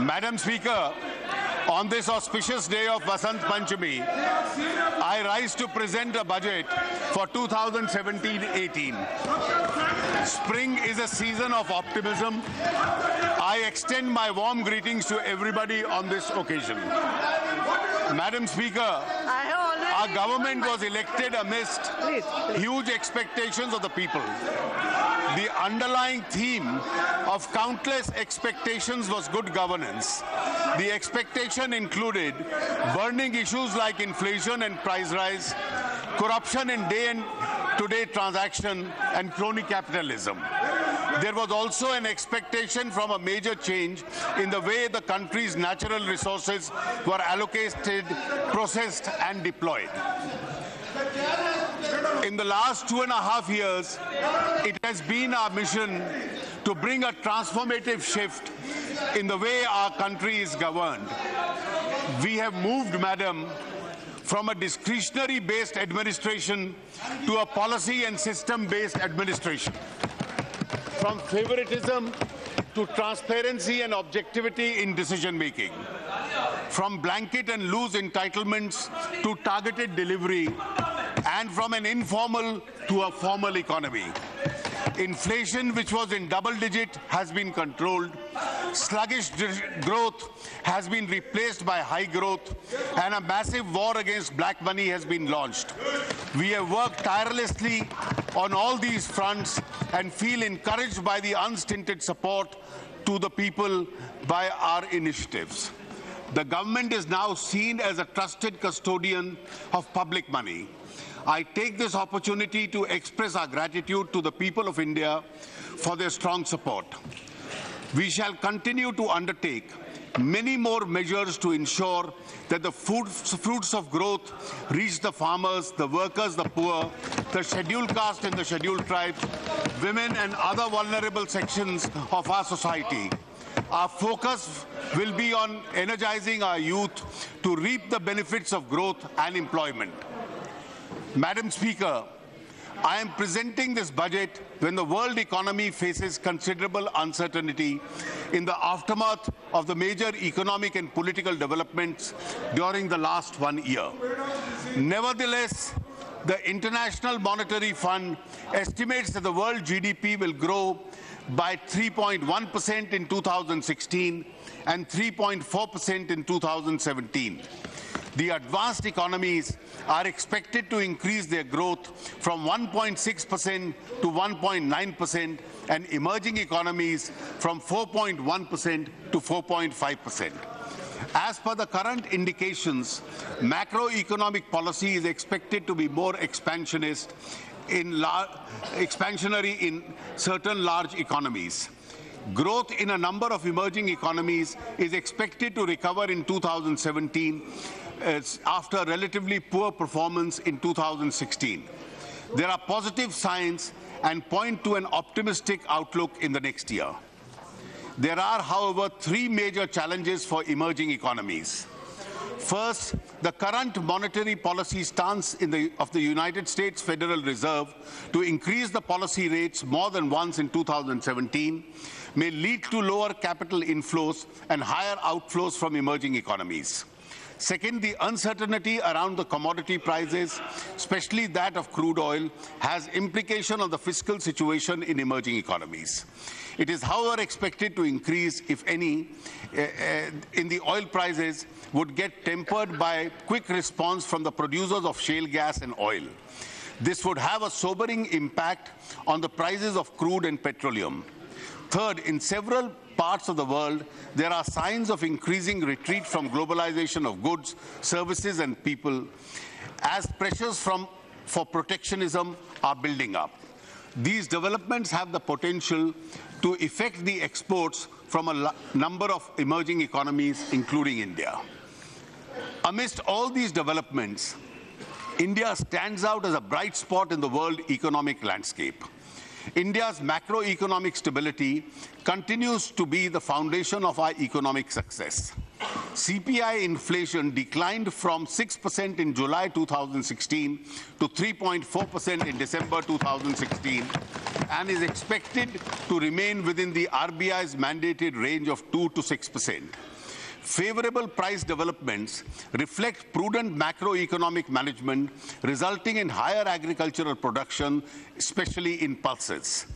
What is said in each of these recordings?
Madam Speaker, on this auspicious day of Vasant Panchami, I rise to present a budget for 2017-18. Spring is a season of optimism. I extend my warm greetings to everybody on this occasion. Madam Speaker, our government was elected amidst huge expectations of the people. The underlying theme of countless expectations was good governance. The expectation included burning issues like inflation and price rise, corruption in day-to-day transaction, and crony capitalism. There was also an expectation from a major change in the way the country's natural resources were allocated, processed, and deployed. In the last 2.5 years, it has been our mission to bring a transformative shift in the way our country is governed. We have moved, Madam, from a discretionary-based administration to a policy and system-based administration. From favoritism to transparency and objectivity in decision-making. From blanket and loose entitlements to targeted delivery, and from an informal to a formal economy. Inflation, which was in double digit, has been controlled. Sluggish growth has been replaced by high growth, and a massive war against black money has been launched. We have worked tirelessly on all these fronts and feel encouraged by the unstinted support to the people by our initiatives. The government is now seen as a trusted custodian of public money. I take this opportunity to express our gratitude to the people of India for their strong support. We shall continue to undertake many more measures to ensure that the fruits of growth reach the farmers, the workers, the poor, the scheduled caste and the scheduled tribes, women and other vulnerable sections of our society. Our focus will be on energizing our youth to reap the benefits of growth and employment. Madam Speaker, I am presenting this budget when the world economy faces considerable uncertainty in the aftermath of the major economic and political developments during the last 1 year. Nevertheless, the International Monetary Fund estimates that the world GDP will grow by 3.1% in 2016 and 3.4% in 2017. The advanced economies are expected to increase their growth from 1.6% to 1.9% and emerging economies from 4.1% to 4.5%. As per the current indications, macroeconomic policy is expected to be more expansionary in certain large economies. Growth in a number of emerging economies is expected to recover in 2017 after relatively poor performance in 2016. There are positive signs and point to an optimistic outlook in the next year. There are, however, 3 major challenges for emerging economies. First, the current monetary policy stance of the United States Federal Reserve to increase the policy rates more than once in 2017 may lead to lower capital inflows and higher outflows from emerging economies. Second, the uncertainty around the commodity prices, especially that of crude oil, has implication on the fiscal situation in emerging economies. It is, however, expected to increase, if any, in the oil prices would get tempered by quick response from the producers of shale gas and oil. This would have a sobering impact on the prices of crude and petroleum. Third, in several parts of the world, there are signs of increasing retreat from globalization of goods, services, and people as pressures for protectionism are building up. These developments have the potential to affect the exports from a number of emerging economies, including India. Amidst all these developments, India stands out as a bright spot in the world economic landscape. India's macroeconomic stability continues to be the foundation of our economic success. CPI inflation declined from 6% in July 2016 to 3.4% in December 2016, and is expected to remain within the RBI's mandated range of 2 to 6%. Favorable price developments reflect prudent macroeconomic management, resulting in higher agricultural production, especially in pulses.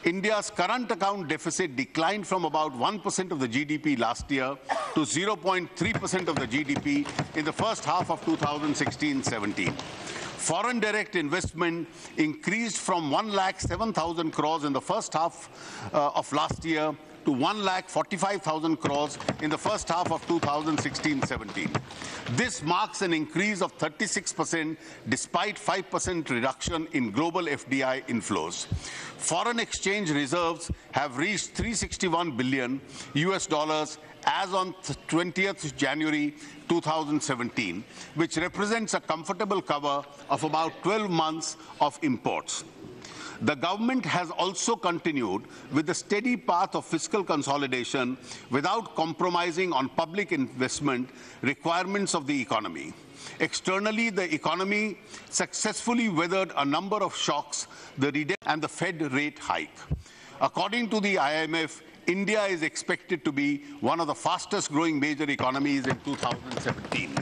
India's current account deficit declined from about 1% of the GDP last year to 0.3% of the GDP in the first half of 2016-17. Foreign direct investment increased from 1,07,000 crores in the first half of last year to 1,45,000 crores in the first half of 2016-17. This marks an increase of 36% despite 5% reduction in global FDI inflows. Foreign exchange reserves have reached $361 billion as on 20th January 2017, which represents a comfortable cover of about 12 months of imports. The government has also continued with the steady path of fiscal consolidation without compromising on public investment requirements of the economy. Externally, the economy successfully weathered a number of shocks, and the Fed rate hike. According to the IMF, India is expected to be one of the fastest growing major economies in 2017.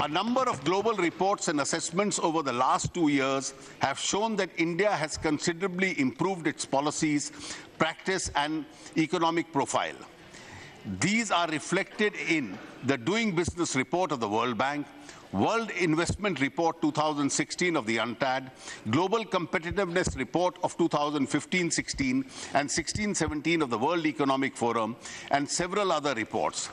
A number of global reports and assessments over the last 2 years have shown that India has considerably improved its policies, practice, and economic profile. These are reflected in the Doing Business Report of the World Bank, World Investment Report 2016 of the UNCTAD, Global Competitiveness Report of 2015-16 and 16-17 of the World Economic Forum, and several other reports.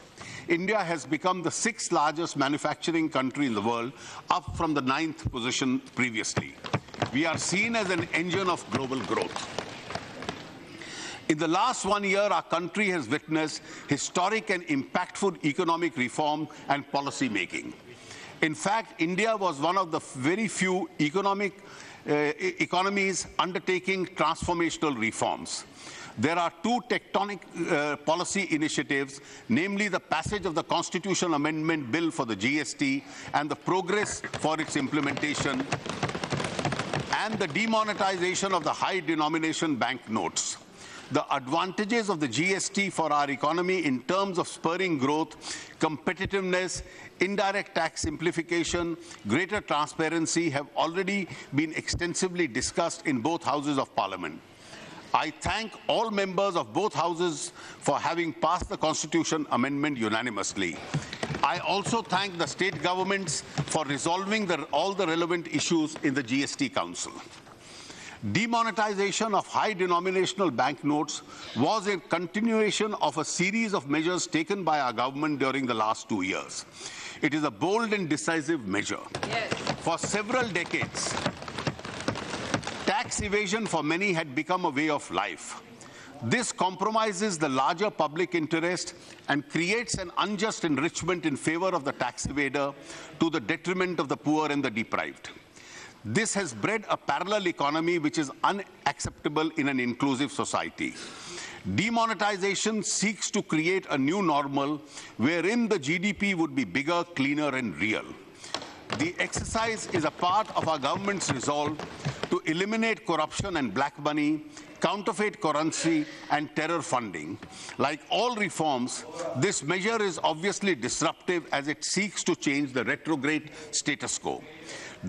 India has become the 6th largest manufacturing country in the world, up from the 9th position previously. We are seen as an engine of global growth. In the last 1 year, our country has witnessed historic and impactful economic reform and policy making. In fact, India was one of the very few economies undertaking transformational reforms. There are two tectonic policy initiatives, namely the passage of the Constitution Amendment Bill for the GST and the progress for its implementation, and the demonetization of the high denomination banknotes. The advantages of the GST for our economy in terms of spurring growth, competitiveness, indirect tax simplification, greater transparency have already been extensively discussed in both houses of Parliament. I thank all members of both houses for having passed the Constitution Amendment unanimously. I also thank the state governments for resolving all the relevant issues in the GST Council. Demonetization of high denominational banknotes was a continuation of a series of measures taken by our government during the last 2 years. It is a bold and decisive measure. Yes. For several decades, tax evasion for many had become a way of life. This compromises the larger public interest and creates an unjust enrichment in favor of the tax evader to the detriment of the poor and the deprived. This has bred a parallel economy which is unacceptable in an inclusive society. Demonetization seeks to create a new normal wherein the GDP would be bigger, cleaner, and real. The exercise is a part of our government's resolve to eliminate corruption and black money, counterfeit currency, and terror funding. Like all reforms, this measure is obviously disruptive as it seeks to change the retrograde status quo.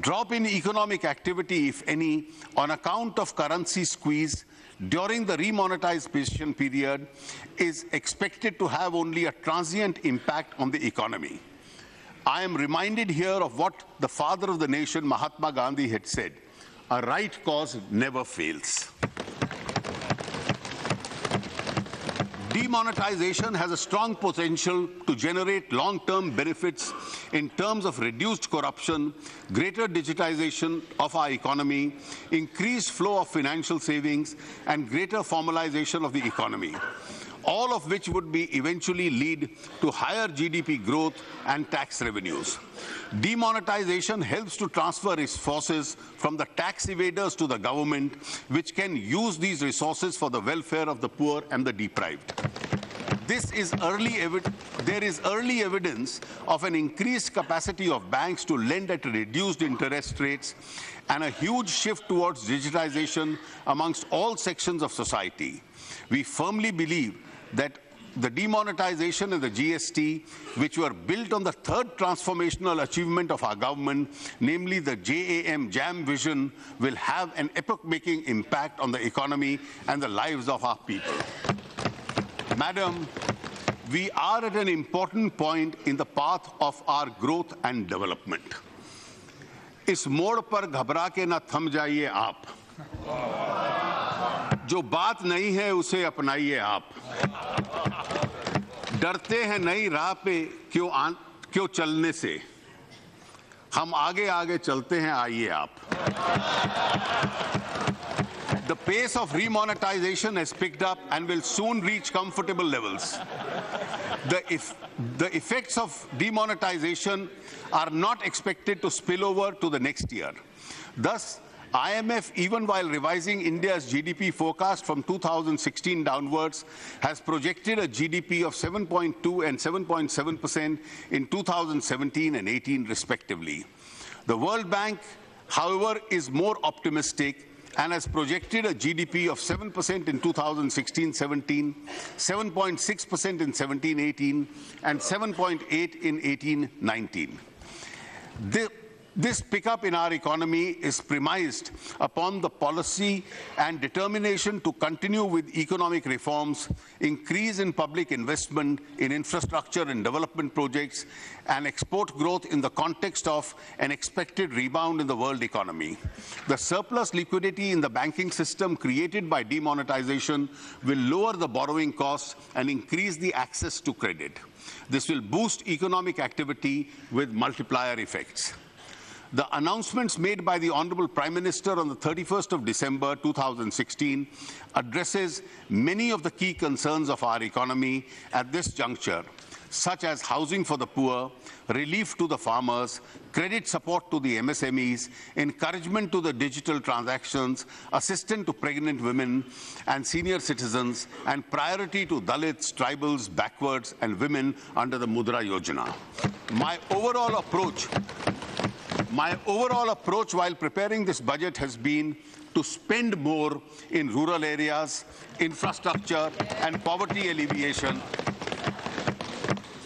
Drop in economic activity, if any, on account of currency squeeze during the remonetization period is expected to have only a transient impact on the economy. I am reminded here of what the father of the nation, Mahatma Gandhi, had said: a right cause never fails. Demonetization has a strong potential to generate long-term benefits in terms of reduced corruption, greater digitization of our economy, increased flow of financial savings, and greater formalization of the economy, all of which would eventually lead to higher GDP growth and tax revenues. Demonetization helps to transfer resources from the tax evaders to the government, which can use these resources for the welfare of the poor and the deprived. There is early evidence of an increased capacity of banks to lend at reduced interest rates and a huge shift towards digitization amongst all sections of society. We firmly believe that the demonetization and the GST, which were built on the third transformational achievement of our government, namely the JAM vision, will have an epoch-making impact on the economy and the lives of our people. Madam, we are at an important point in the path of our growth and development. इस मोड़ पर घबरा के न थम जाइए आप, जो बात नहीं है उसे अपनाइए आप, डरते हैं नई राह पे क्यों चलने से, हम आगे आगे चलते हैं आइए आप. The pace of remonetization has picked up and will soon reach comfortable levels. The effects of demonetization are not expected to spill over to the next year. Thus, IMF, even while revising India's GDP forecast from 2016 downwards, has projected a GDP of 7.2 and 7.7% in 2017 and 18 respectively. The World Bank, however, is more optimistic and has projected a GDP of 7% in 2016-17, 7.6% in 17-18, and 7.8 in 18-19. This pickup in our economy is premised upon the policy and determination to continue with economic reforms, increase in public investment in infrastructure and development projects, and export growth in the context of an expected rebound in the world economy. The surplus liquidity in the banking system created by demonetization will lower the borrowing costs and increase the access to credit. This will boost economic activity with multiplier effects. The announcements made by the Honorable Prime Minister on the 31st of December 2016 addresses many of the key concerns of our economy at this juncture, such as housing for the poor, relief to the farmers, credit support to the MSMEs, encouragement to the digital transactions, assistance to pregnant women and senior citizens, and priority to Dalits, tribals, backwards, and women under the Mudra Yojana. My overall approach while preparing this budget has been to spend more in rural areas, infrastructure, and poverty alleviation,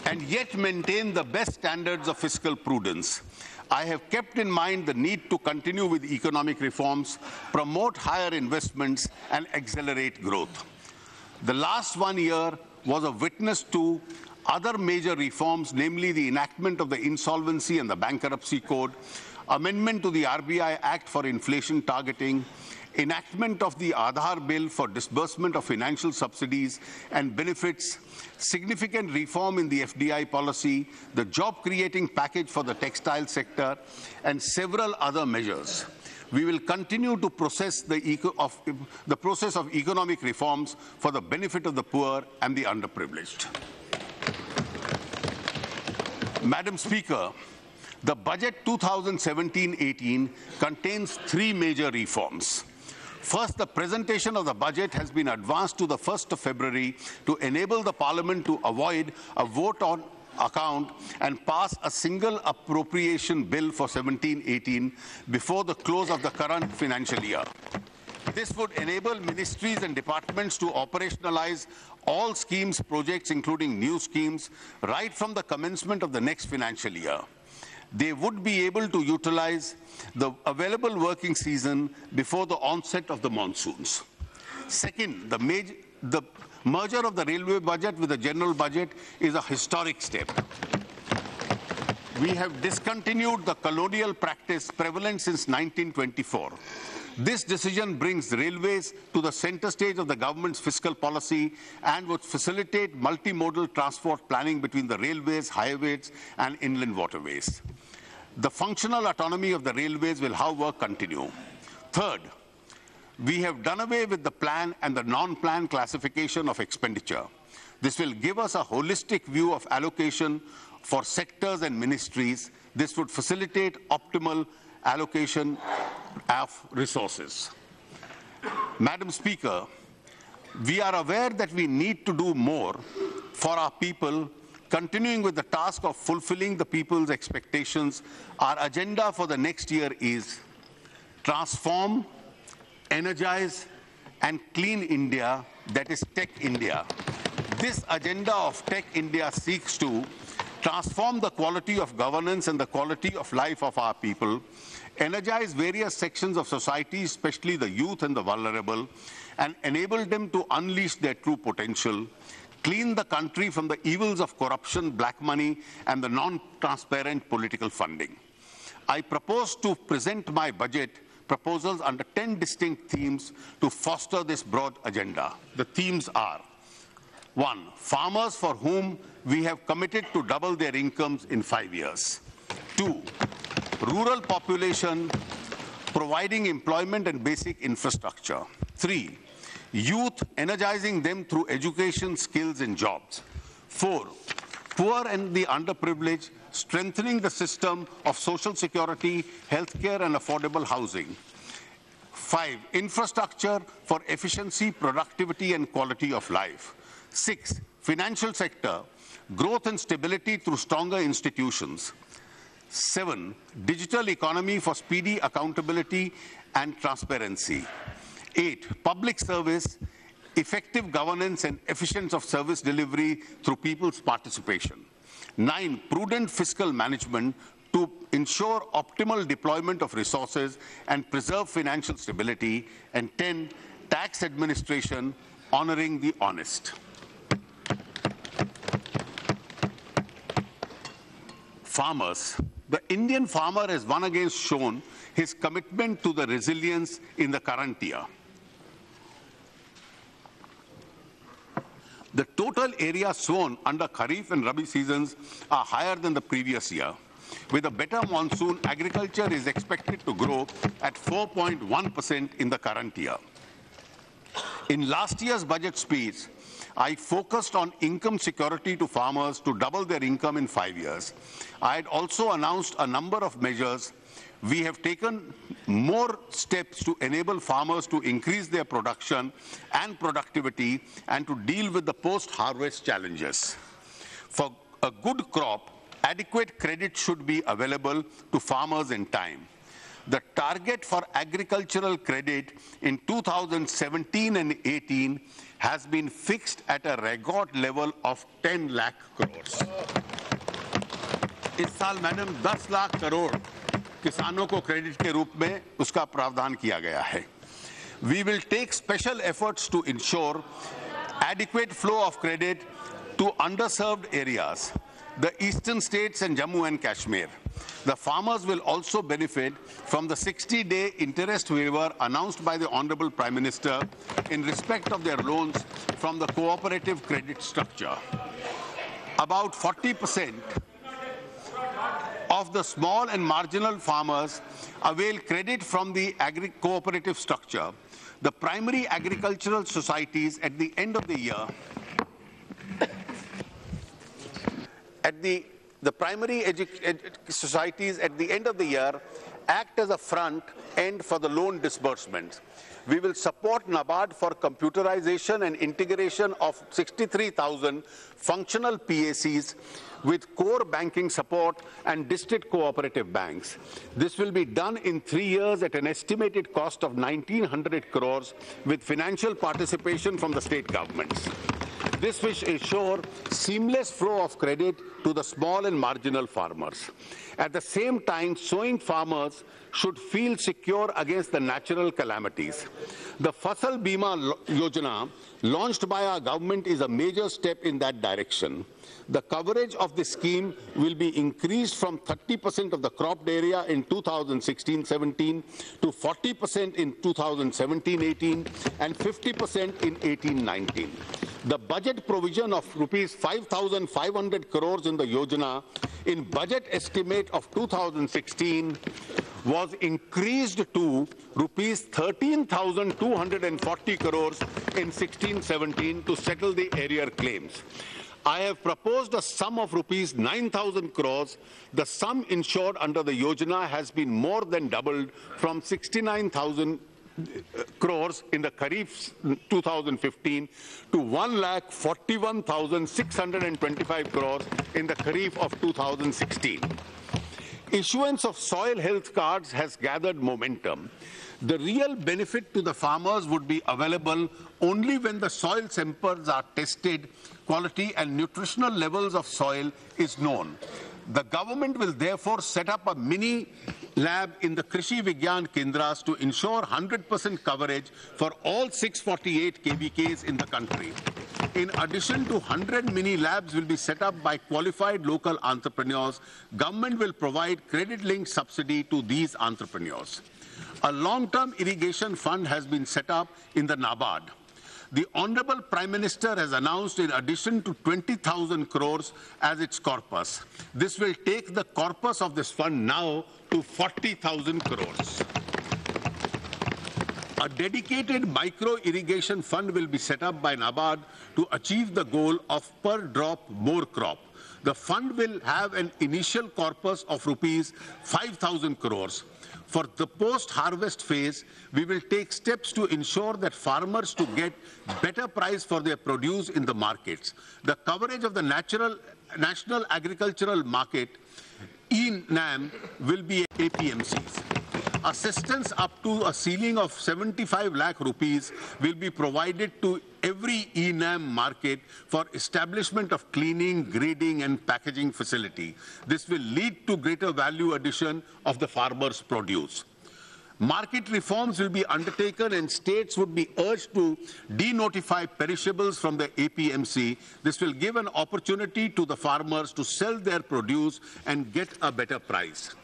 and yet maintain the best standards of fiscal prudence. I have kept in mind the need to continue with economic reforms, promote higher investments, and accelerate growth. The last 1 year was a witness to other major reforms, namely the enactment of the Insolvency and the Bankruptcy Code, amendment to the RBI Act for inflation targeting, enactment of the Aadhaar Bill for disbursement of financial subsidies and benefits, significant reform in the FDI policy, the job-creating package for the textile sector, and several other measures. We will continue to process the process of economic reforms for the benefit of the poor and the underprivileged. Madam Speaker, the budget 2017-18 contains 3 major reforms. First, the presentation of the budget has been advanced to the 1st of February to enable the Parliament to avoid a vote on account and pass a single appropriation bill for 17-18 before the close of the current financial year. This would enable ministries and departments to operationalize all schemes, projects, including new schemes, right from the commencement of the next financial year. They would be able to utilize the available working season before the onset of the monsoons. Second, the merger of the railway budget with the general budget is a historic step. We have discontinued the colonial practice prevalent since 1924. This decision brings railways to the center stage of the government's fiscal policy and would facilitate multimodal transport planning between the railways, highways, and inland waterways. The functional autonomy of the railways will, however, continue. Third, we have done away with the plan and the non-plan classification of expenditure. This will give us a holistic view of allocation for sectors and ministries. This would facilitate optimal allocation of resources. Madam Speaker, we are aware that we need to do more for our people, continuing with the task of fulfilling the people's expectations, our agenda for the next year is transform, energize, and clean India, that is Tech India. This agenda of Tech India seeks to transform the quality of governance and the quality of life of our people, energize various sections of society, especially the youth and the vulnerable, and enable them to unleash their true potential, clean the country from the evils of corruption, black money, and the non-transparent political funding. I propose to present my budget proposals under 10 distinct themes to foster this broad agenda. The themes are: 1. Farmers for whom we have committed to double their incomes in 5 years. 2. Rural population, providing employment and basic infrastructure. 3. Youth, energizing them through education, skills, and jobs. 4. Poor and the underprivileged, strengthening the system of social security, healthcare, and affordable housing. 5. Infrastructure for efficiency, productivity, and quality of life. 6. Financial sector, growth and stability through stronger institutions. 7. Digital economy for speedy accountability and transparency. 8. Public service, effective governance and efficiency of service delivery through people's participation. 9. Prudent fiscal management to ensure optimal deployment of resources and preserve financial stability. And 10. Tax administration, honoring the honest. Farmers. The Indian farmer has once again shown his commitment to the resilience in the current year. The total area sown under Kharif and Rabi seasons are higher than the previous year. With a better monsoon, agriculture is expected to grow at 4.1% in the current year. In last year's budget speech, I focused on income security to farmers to double their income in 5 years. I had also announced a number of measures. We have taken more steps to enable farmers to increase their production and productivity and to deal with the post-harvest challenges. For a good crop, adequate credit should be available to farmers in time. The target for agricultural credit in 2017 and 18 has been fixed at a record level of 10 lakh crores. इस साल madam 10 lakh crore किसानों को credit के रूप में उसका प्रावधान किया गया है. We will take special efforts to ensure adequate flow of credit to underserved areas, the eastern states and Jammu and Kashmir. The farmers will also benefit from the 60-day interest waiver announced by the Honorable Prime Minister in respect of their loans from the cooperative credit structure. About 40% of the small and marginal farmers avail credit from the cooperative structure. The primary agricultural societies at the end of the year the primary societies at the end of the year act as a front end for the loan disbursements. We will support NABARD for computerization and integration of 63,000 functional PACs with core banking support and district cooperative banks. This will be done in 3 years at an estimated cost of 1,900 crores with financial participation from the state governments. This will ensure seamless flow of credit to the small and marginal farmers. At the same time, sowing farmers should feel secure against the natural calamities. The Fasal Bima Yojana launched by our government is a major step in that direction. The coverage of this scheme will be increased from 30% of the cropped area in 2016-17 to 40% in 2017-18 and 50% in 18-19. The budget provision of rupees 5,500 crores in the Yojana in budget estimate of 2016 was increased to rupees 13,240 crores in 16-17 to settle the arrear claims. I have proposed a sum of rupees 9,000 crores. The sum insured under the Yojana has been more than doubled from 69,000 crores in the Kharif 2015 to 1,41,625 crores in the Kharif of 2016. Issuance of soil health cards has gathered momentum. The real benefit to the farmers would be available only when the soil samples are tested, quality and nutritional levels of soil is known. The government will therefore set up a mini lab in the Krishi Vigyan Kendras to ensure 100% coverage for all 648 KVKs in the country. In addition to 100 mini labs will be set up by qualified local entrepreneurs, government will provide credit-linked subsidy to these entrepreneurs. A long-term irrigation fund has been set up in the NABARD. The Honorable Prime Minister has announced in addition to 20,000 crores as its corpus. This will take the corpus of this fund now to 40,000 crores. A dedicated micro-irrigation fund will be set up by NABARD to achieve the goal of per drop more crop. The fund will have an initial corpus of rupees 5,000 crores. For the post-harvest phase, we will take steps to ensure that farmers to get better price for their produce in the markets. The coverage of the National Agricultural Market, (NAM), will be APMCs. Assistance up to a ceiling of 75 lakh rupees will be provided to every NAM market for establishment of cleaning, grading and packaging facility. This will lead to greater value addition of the farmer's produce. Market reforms will be undertaken and states would be urged to denotify perishables from the APMC. This will give an opportunity to the farmers to sell their produce and get a better price.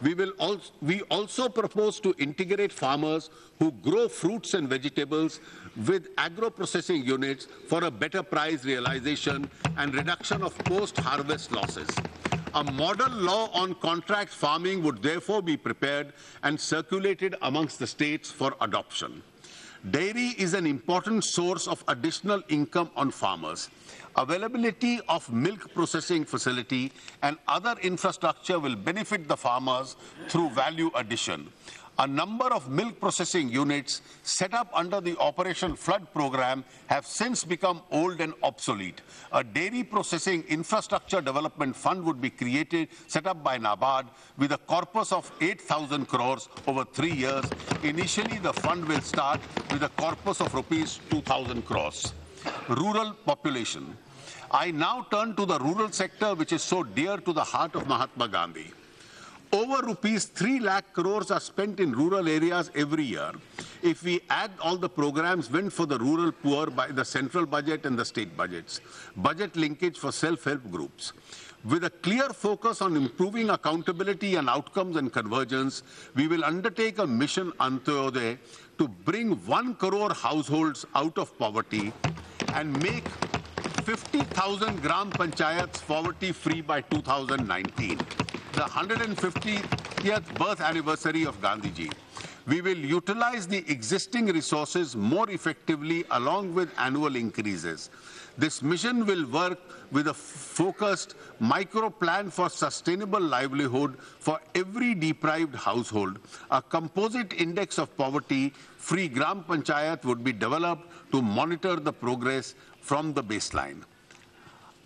We also propose to integrate farmers who grow fruits and vegetables with agro-processing units for a better price realization and reduction of post-harvest losses. A model law on contract farming would therefore be prepared and circulated amongst the states for adoption. Dairy is an important source of additional income on farmers. Availability of milk processing facility and other infrastructure will benefit the farmers through value addition. A number of milk processing units set up under the Operation Flood program have since become old and obsolete. A dairy processing infrastructure development fund would be set up by NABARD with a corpus of 8,000 crores over 3 years. Initially, the fund will start with a corpus of rupees 2,000 crores. Rural population. I now turn to the rural sector, which is so dear to the heart of Mahatma Gandhi. Over rupees 3 lakh crores are spent in rural areas every year. If we add all the programs meant for the rural poor by the central budget and the state budgets, budget linkage for self-help groups. With a clear focus on improving accountability and outcomes and convergence, we will undertake a mission Antyodaya to bring 1 crore households out of poverty and make 50,000 gram panchayats poverty-free by 2019. The 150th birth anniversary of Gandhiji. We will utilize the existing resources more effectively along with annual increases. This mission will work with a focused micro plan for sustainable livelihood for every deprived household. A composite index of poverty-free gram panchayat would be developed to monitor the progress from the baseline.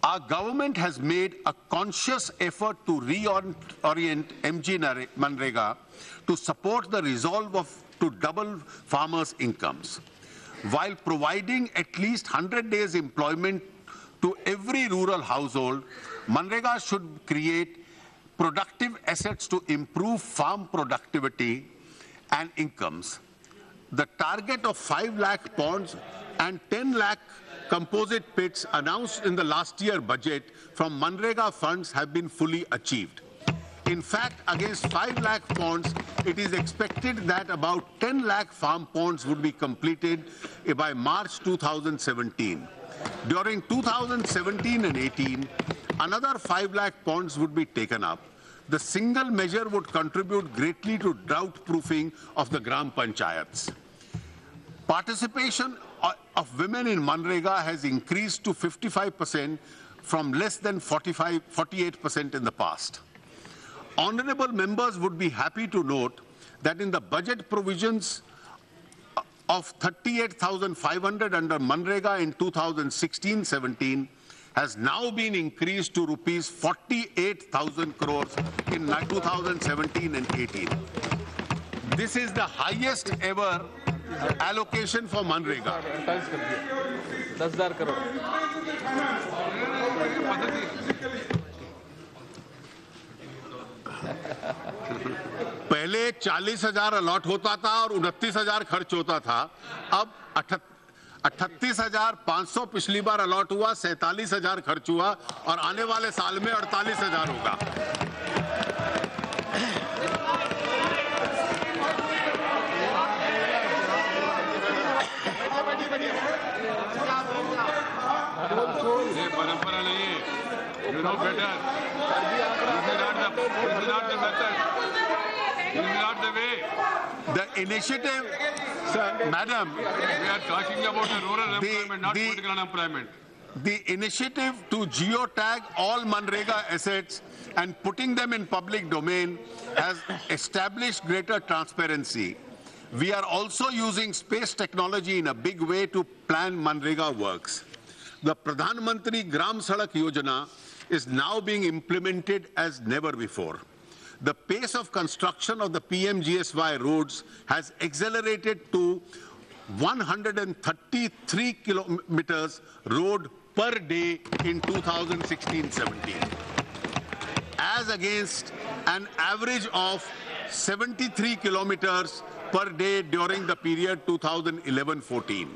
Our government has made a conscious effort to reorient MG Manrega to support the resolve to double farmers' incomes. While providing at least 100 days employment to every rural household, Manrega should create productive assets to improve farm productivity and incomes. The target of 5 lakh ponds and 10 lakh composite pits announced in the last year budget from Manrega funds have been fully achieved. In fact, against 5 lakh ponds, it is expected that about 10 lakh farm ponds would be completed by March 2017. During 2017 and 18, another 5 lakh ponds would be taken up. The single measure would contribute greatly to drought-proofing of the Gram Panchayats. Participation of women in Manrega has increased to 55% from less than 48% in the past. Honorable members would be happy to note that in the budget provisions of 38,500 under Manrega in 2016-17 has now been increased to rupees 48,000 crores in 2017 and 18. This is the highest ever allocation for Manrega. 10,000 crore. पहले 40,000 allot होता था और 29,000 खर्च होता था। अब 38,500 पिछली बार allot हुआ, 47,000 खर्च हुआ और आने वाले साल में 48,000 होगा। ये परंपरा नहीं है। You know better. This is not the method. This is not the way. The initiative, sir, madam, We are talking about the rural employment, not political unemployment. the initiative to geotag all Manrega assets and putting them in public domain has established greater transparency. We are also using space technology in a big way to plan Manrega works. The Pradhan Mantri Gram Sadak Yojana is now being implemented as never before. The pace of construction of the PMGSY roads has accelerated to 133 kilometers road per day in 2016-17, as against an average of 73 kilometers per day during the period 2011-14.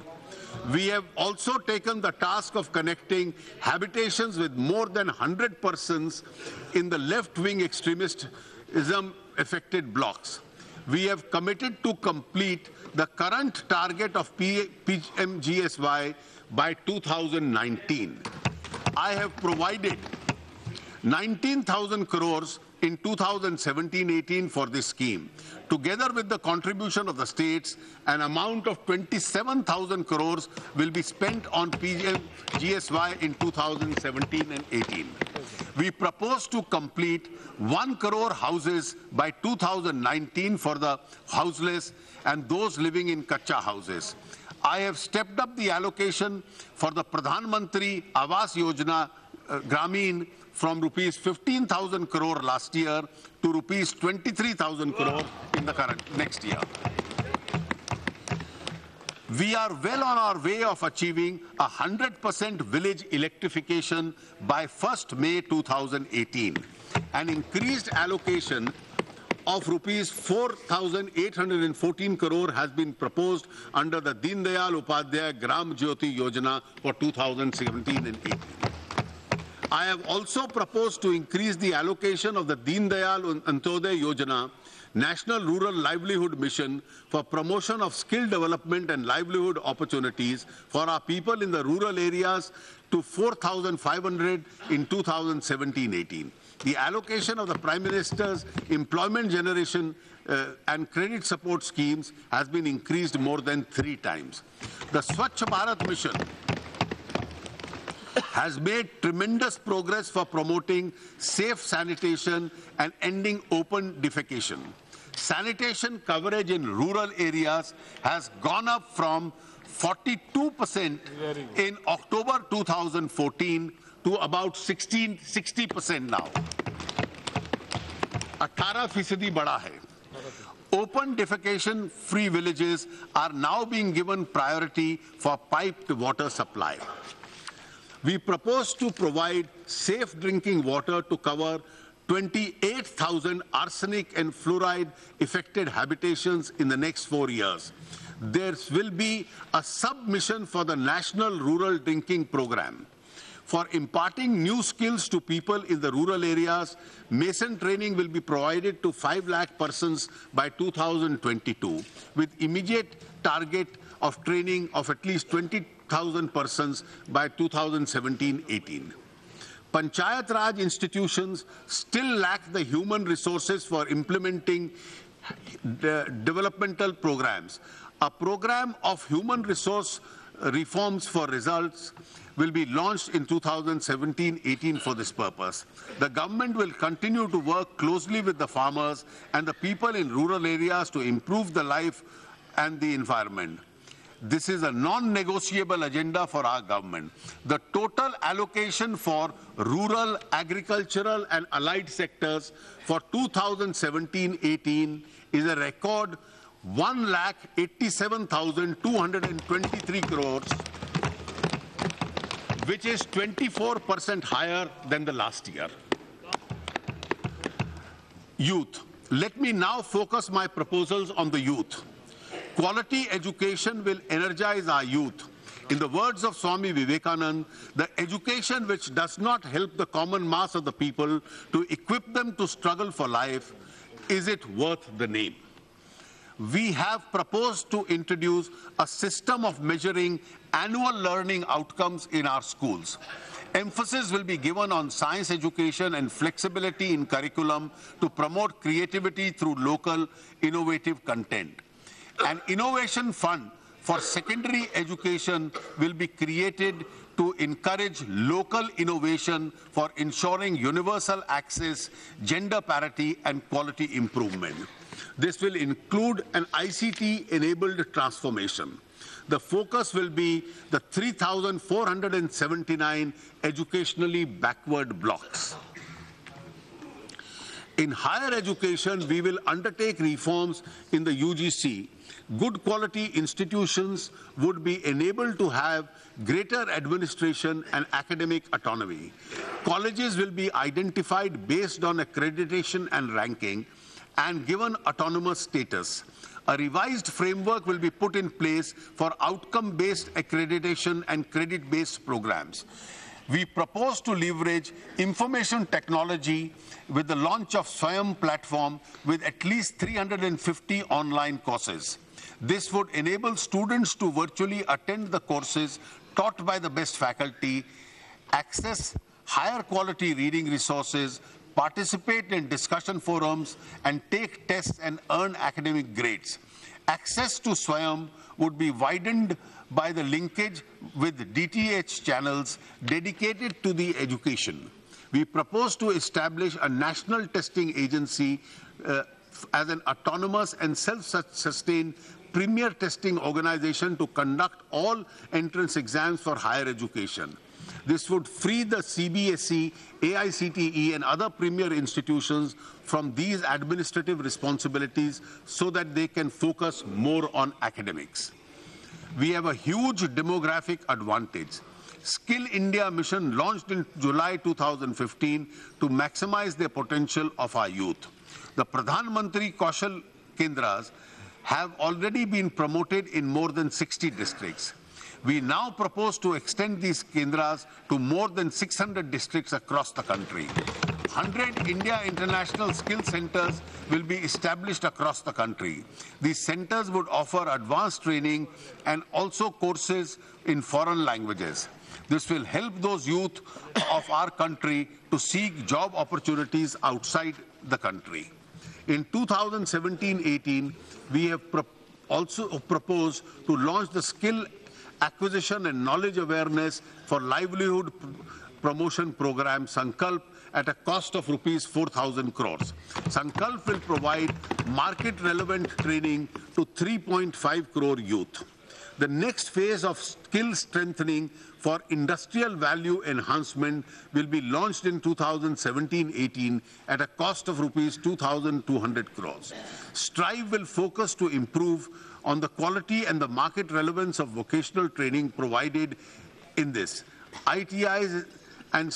We have also taken the task of connecting habitations with more than 100 persons in the left-wing extremism affected blocks. We have committed to complete the current target of PMGSY by 2019. I have provided 19,000 crores in 2017-18 for this scheme. Together with the contribution of the states, an amount of 27,000 crores will be spent on PMGSY in 2017 and 18. We propose to complete 1 crore houses by 2019 for the houseless and those living in Kacha houses. I have stepped up the allocation for the Pradhan Mantri Awas Yojana Gramin from rupees 15,000 crore last year to rupees 23,000 crore in the next year. We are well on our way of achieving 100% village electrification by 1st May 2018. An increased allocation of rupees 4,814 crore has been proposed under the Deen Dayal Upadhyaya Gram Jyoti Yojana for 2017 and 18. I have also proposed to increase the allocation of the Deen Dayal Antyodaya Yojana, National Rural Livelihood Mission, for promotion of skill development and livelihood opportunities for our people in the rural areas to 4,500 in 2017-18. The allocation of the Prime Minister's employment generation and credit support schemes has been increased more than 3 times. The Swachh Bharat Mission has made tremendous progress for promoting safe sanitation and ending open defecation. Sanitation coverage in rural areas has gone up from 42% in October 2014 to about 60% now. 18% बढ़ा है. Open defecation free villages are now being given priority for piped water supply. We propose to provide safe drinking water to cover 28,000 arsenic and fluoride affected habitations in the next 4 years. There will be a sub-mission for the National Rural Drinking Program. For imparting new skills to people in the rural areas, mason training will be provided to 5 lakh persons by 2022, with immediate target of training of at least 20,000 persons by 2017-18. Panchayat Raj institutions still lack the human resources for implementing developmental programs. A program of human resource reforms for results will be launched in 2017-18 for this purpose. The government will continue to work closely with the farmers and the people in rural areas to improve the life and the environment. This is a non-negotiable agenda for our government. The total allocation for rural, agricultural and allied sectors for 2017-18 is a record 1,87,223 crores, which is 24% higher than the last year. Youth. Let me now focus my proposals on the youth. Quality education will energize our youth. In the words of Swami Vivekananda, the education which does not help the common mass of the people to equip them to struggle for life, is it worth the name? We have proposed to introduce a system of measuring annual learning outcomes in our schools. Emphasis will be given on science education and flexibility in curriculum to promote creativity through local innovative content. An innovation fund for secondary education will be created to encourage local innovation for ensuring universal access, gender parity, and quality improvement. This will include an ICT-enabled transformation. The focus will be the 3,479 educationally backward blocks. In higher education, we will undertake reforms in the UGC. Good quality institutions would be enabled to have greater administration and academic autonomy. Colleges will be identified based on accreditation and ranking and given autonomous status. A revised framework will be put in place for outcome-based accreditation and credit-based programs. We propose to leverage information technology with the launch of Swayam platform with at least 350 online courses. This would enable students to virtually attend the courses taught by the best faculty, access higher quality reading resources, participate in discussion forums, and take tests and earn academic grades. Access to Swayam would be widened by the linkage with DTH channels dedicated to the education. We propose to establish a national testing agency as an autonomous and self-sustained premier testing organization to conduct all entrance exams for higher education. This would free the CBSE, AICTE and other premier institutions from these administrative responsibilities so that they can focus more on academics. We have a huge demographic advantage. Skill India mission launched in July 2015 to maximize the potential of our youth. The Pradhan Mantri Kaushal Kendras have already been promoted in more than 60 districts. We now propose to extend these kendras to more than 600 districts across the country. 100 India International Skill Centers will be established across the country. These centers would offer advanced training and also courses in foreign languages. This will help those youth of our country to seek job opportunities outside the country. In 2017-18, we have also proposed to launch the Skill Acquisition and Knowledge Awareness for Livelihood Promotion Program, Sankalp, at a cost of rupees 4,000 crores. Sankalp will provide market-relevant training to 3.5 crore youth. The next phase of skill strengthening for industrial value enhancement will be launched in 2017-18 at a cost of rupees 2,200 crores. Strive will focus to improve on the quality and the market relevance of vocational training provided in this. ITIs and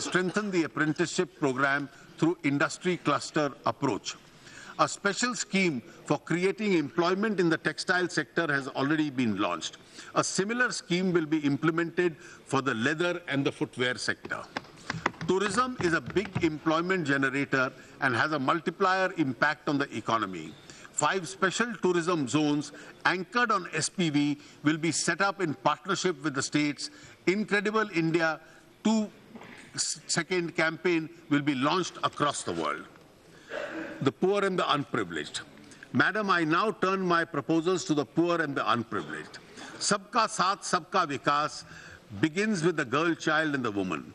strengthen the apprenticeship program through industry cluster approach. A special scheme for creating employment in the textile sector has already been launched. A similar scheme will be implemented for the leather and the footwear sector. Tourism is a big employment generator and has a multiplier impact on the economy. 5 special tourism zones anchored on SPV will be set up in partnership with the states. Incredible India 2nd campaign will be launched across the world. The poor and the unprivileged. Madam, I now turn my proposals to the poor and the unprivileged. Sabka Saath, Sabka Vikas begins with the girl child and the woman.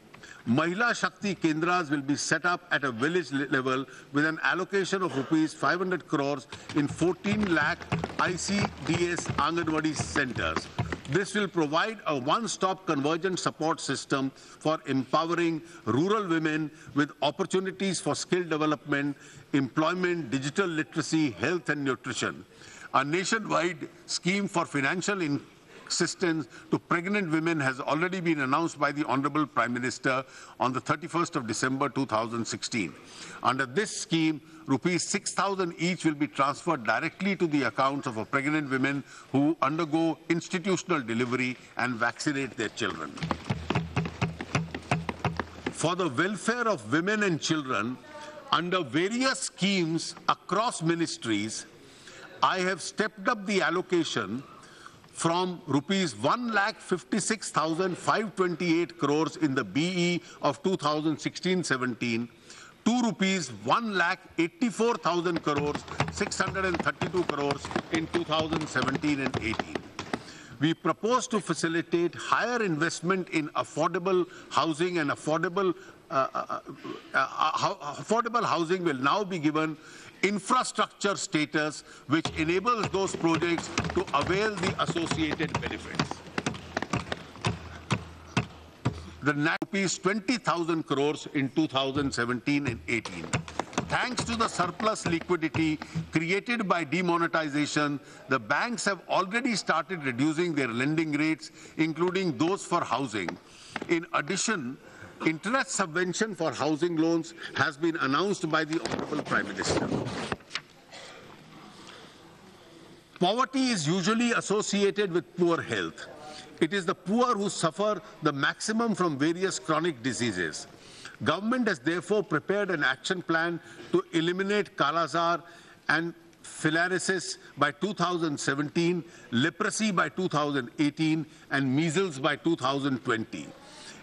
Mahila Shakti Kendras will be set up at a village level with an allocation of rupees 500 crores in 14 lakh ICDS Anganwadi centers. This will provide a one-stop convergent support system for empowering rural women with opportunities for skill development, employment, digital literacy, health and nutrition. A nationwide scheme for financial assistance to pregnant women has already been announced by the Honorable Prime Minister on the 31st of December 2016. Under this scheme, rupees 6,000 each will be transferred directly to the accounts of pregnant women who undergo institutional delivery and vaccinate their children. For the welfare of women and children, under various schemes across ministries, I have stepped up the allocation from rupees 1,56,528 crores in the BE of 2016-17 to rupees 1,84,000 crores, 632 crores in 2017 and 18. We propose to facilitate higher investment in affordable housing, and affordable housing will now be given infrastructure status, which enables those projects to avail the associated benefits. The rupees 20,000 crores in 2017 and 18. Thanks to the surplus liquidity created by demonetization, the banks have already started reducing their lending rates, including those for housing. In addition, interest subvention for housing loans has been announced by the Honorable Prime Minister. Poverty is usually associated with poor health. It is the poor who suffer the maximum from various chronic diseases. Government has therefore prepared an action plan to eliminate Kala Azar and filariasis by 2017, leprosy by 2018, and measles by 2020.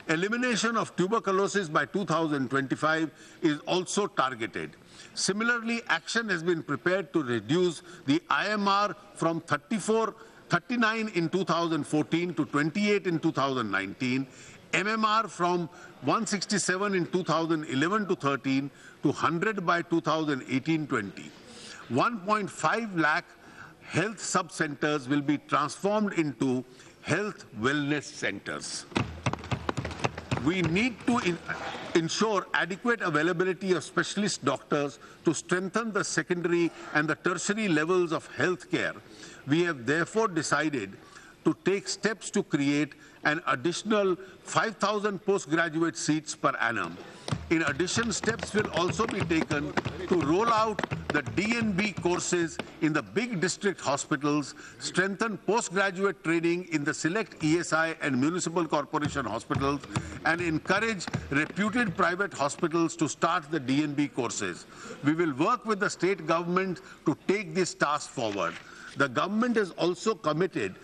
Elimination of tuberculosis by 2025 is also targeted. Similarly, action has been prepared to reduce the IMR from 39 in 2014 to 28 in 2019, MMR from 167 in 2011 to 13 to 100 by 2018-20. 1.5 lakh health sub-centers will be transformed into health wellness centers. We need to ensure adequate availability of specialist doctors to strengthen the secondary and the tertiary levels of health care. We have therefore decided to take steps to create an additional 5,000 postgraduate seats per annum. In addition, steps will also be taken to roll out the DNB courses in the big district hospitals, strengthen postgraduate training in the select ESI and municipal corporation hospitals, and encourage reputed private hospitals to start the DNB courses. We will work with the state government to take this task forward. The government is also committed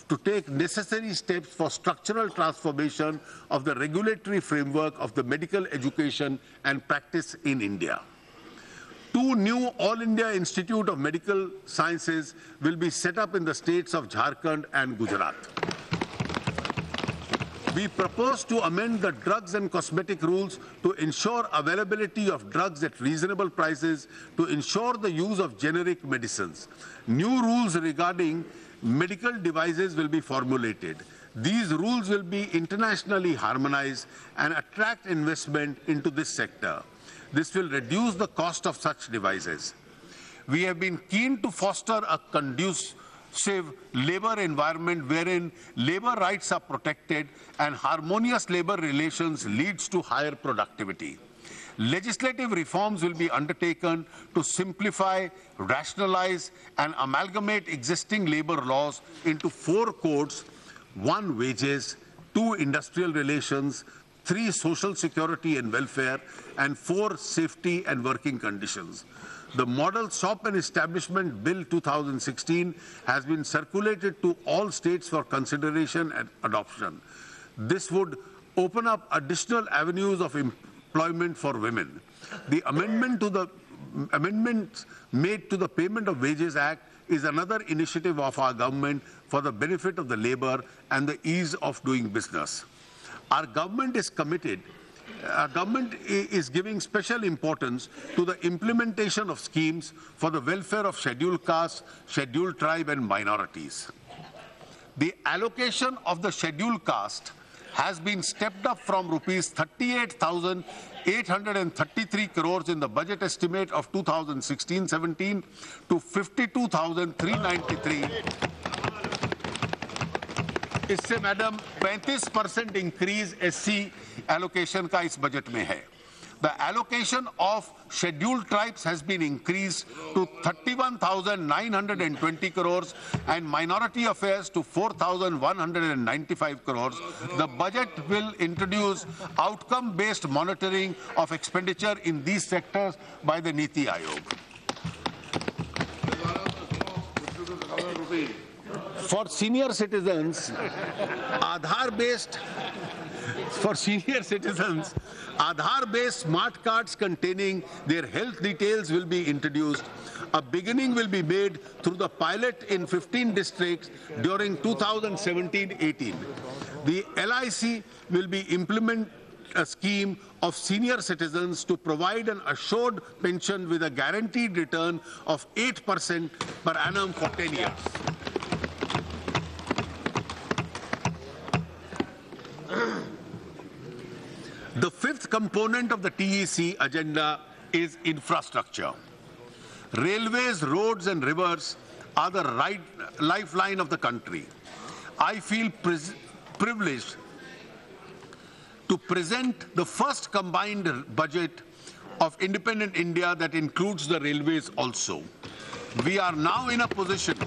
to take necessary steps for structural transformation of the regulatory framework of the medical education and practice in India. 2 new All India Institute of Medical Sciences will be set up in the states of Jharkhand and Gujarat. We propose to amend the drugs and cosmetic rules to ensure availability of drugs at reasonable prices, to ensure the use of generic medicines. New rules regarding medical devices will be formulated. These rules will be internationally harmonized and attract investment into this sector. This will reduce the cost of such devices. We have been keen to foster a conducive labor environment wherein labor rights are protected and harmonious labor relations leads to higher productivity. Legislative reforms will be undertaken to simplify, rationalize, and amalgamate existing labor laws into 4 codes: 1 wages, 2 industrial relations, 3 social security and welfare, and 4 safety and working conditions. The Model Shop and Establishment Bill 2016 has been circulated to all states for consideration and adoption. This would open up additional avenues of employment for women. The amendments made to the Payment of Wages Act is another initiative of our government for the benefit of the labor and the ease of doing business. Our government is committed. Our government is giving special importance to the implementation of schemes for the welfare of scheduled castes, scheduled tribe and minorities. The allocation of the scheduled caste has been stepped up from rupees 38,833 crores in the budget estimate of 2016-17 to 52,393. इससे madam 35% increase SC allocation का इस budget में है. The allocation of scheduled tribes has been increased to 31,920 crores and minority affairs to 4,195 crores. The budget will introduce outcome-based monitoring of expenditure in these sectors by the Niti Aayog. For senior citizens, Aadhaar-based smart cards containing their health details will be introduced. A beginning will be made through the pilot in 15 districts during 2017-18. The LIC will be implement a scheme of senior citizens to provide an assured pension with a guaranteed return of 8% per annum for 10 years. The fifth component of the TEC agenda is infrastructure. Railways, roads and rivers are the lifeline of the country. I feel privileged to present the first combined budget of independent India that includes the railways also. We are now in a position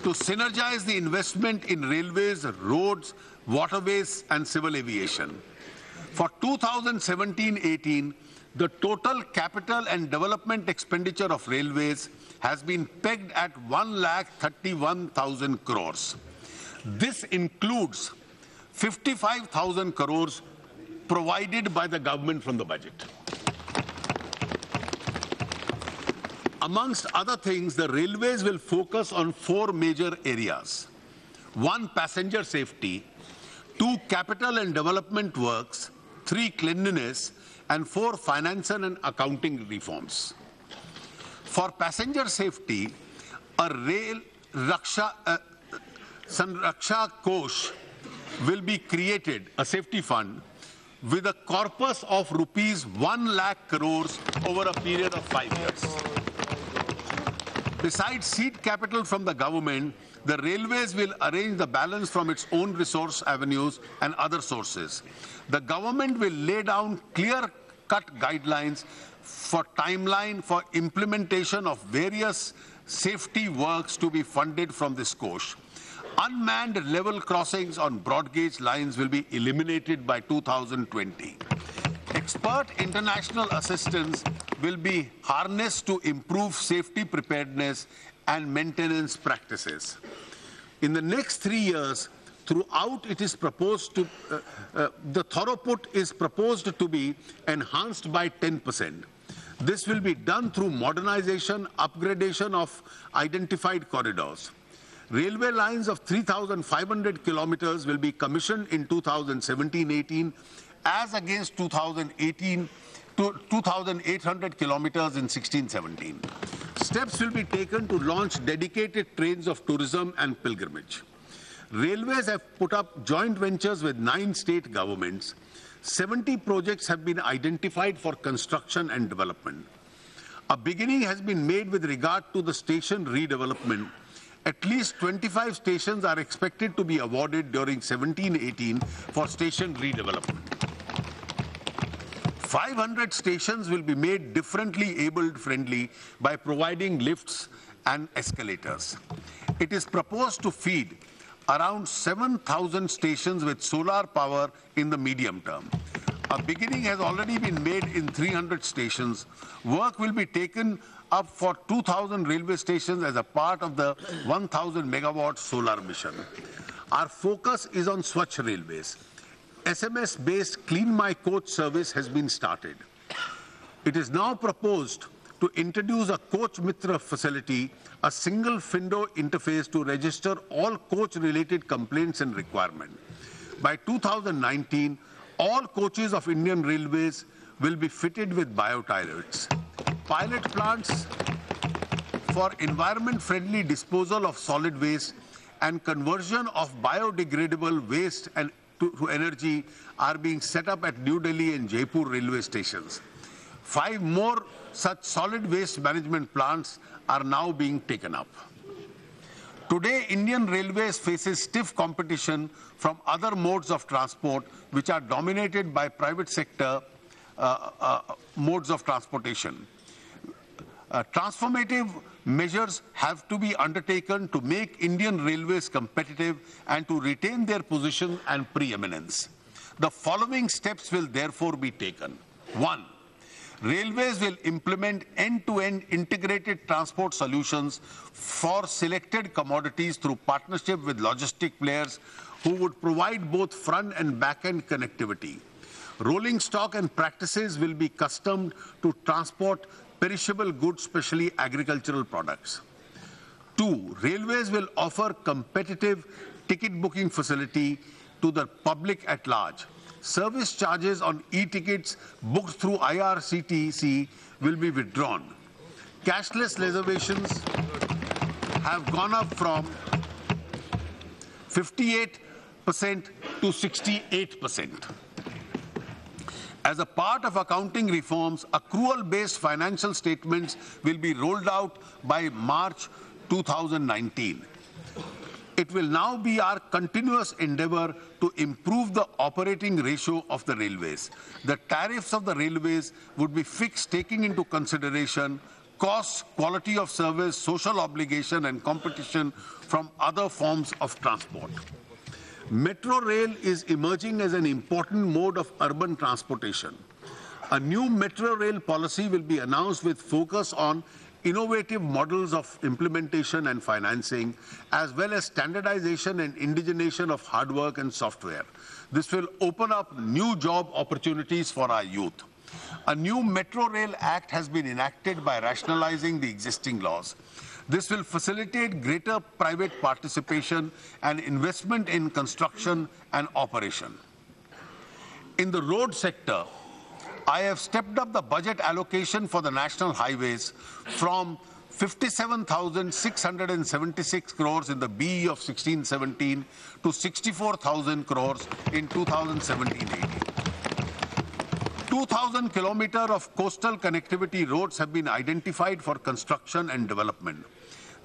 to synergize the investment in railways, roads, waterways and civil aviation. For 2017-18, the total capital and development expenditure of railways has been pegged at 1,31,000 crores. This includes 55,000 crores provided by the government from the budget. Amongst other things, the railways will focus on 4 major areas. 1, passenger safety. 2, capital and development works. 3, cleanliness. And 4, finance and accounting reforms. For passenger safety, a rail Sanraksha Kosh will be created, a safety fund, with a corpus of rupees 1 lakh crores over a period of 5 years. Besides seed capital from the government, the railways will arrange the balance from its own resource avenues and other sources. The government will lay down clear-cut guidelines for timeline for implementation of various safety works to be funded from this course. Unmanned level crossings on broad gauge lines will be eliminated by 2020. Expert international assistance will be harnessed to improve safety preparedness and maintenance practices. In the next 3 years, throughout it is proposed to, the throughput is proposed to be enhanced by 10%. This will be done through modernization, upgradation of identified corridors. Railway lines of 3,500 kilometers will be commissioned in 2017-18 as against 2,800 kilometers in 16-17. Steps will be taken to launch dedicated trains of tourism and pilgrimage. Railways have put up joint ventures with 9 state governments. 70 projects have been identified for construction and development. A beginning has been made with regard to the station redevelopment. At least 25 stations are expected to be awarded during 17-18 for station redevelopment. 500 stations will be made differently abled friendly by providing lifts and escalators. It is proposed to feed around 7,000 stations with solar power in the medium term. A beginning has already been made in 300 stations. Work will be taken up for 2,000 railway stations as a part of the 1,000 megawatt solar mission. Our focus is on Swachh Railways. SMS-based Clean My Coach service has been started. It is now proposed to introduce a Coach Mitra facility, a single window interface to register all coach-related complaints and requirements. By 2019, all coaches of Indian Railways will be fitted with biotoilets. Pilot plants for environment-friendly disposal of solid waste and conversion of biodegradable waste and to energy are being set up at New Delhi and Jaipur railway stations. 5 more such solid waste management plants are now being taken up. Today, Indian Railways faces stiff competition from other modes of transport which are dominated by private sector modes of transportation. Transformative measures have to be undertaken to make Indian Railways competitive and to retain their position and preeminence. The following steps will therefore be taken. 1. Railways will implement end-to-end integrated transport solutions for selected commodities through partnership with logistic players who would provide both front and back-end connectivity. Rolling stock and practices will be customed to transport perishable goods, especially agricultural products. 2. Railways will offer competitive ticket booking facility to the public at large. Service charges on e-tickets booked through IRCTC will be withdrawn. Cashless reservations have gone up from 58% to 68%. As a part of accounting reforms, accrual-based financial statements will be rolled out by March 2019. It will now be our continuous endeavor to improve the operating ratio of the railways. The tariffs of the railways would be fixed taking into consideration costs, quality of service, social obligation and competition from other forms of transport. Metro rail is emerging as an important mode of urban transportation. A new metro rail policy will be announced with focus on innovative models of implementation and financing, as well as standardization and indigenization of hard work and software. This will open up new job opportunities for our youth. A new Metro Rail Act has been enacted by rationalizing the existing laws. This will facilitate greater private participation and investment in construction and operation. In the road sector, I have stepped up the budget allocation for the national highways from 57,676 crores in the BE of 16-17 to 64,000 crores in 2017-18. 2,000 kilometers of coastal connectivity roads have been identified for construction and development.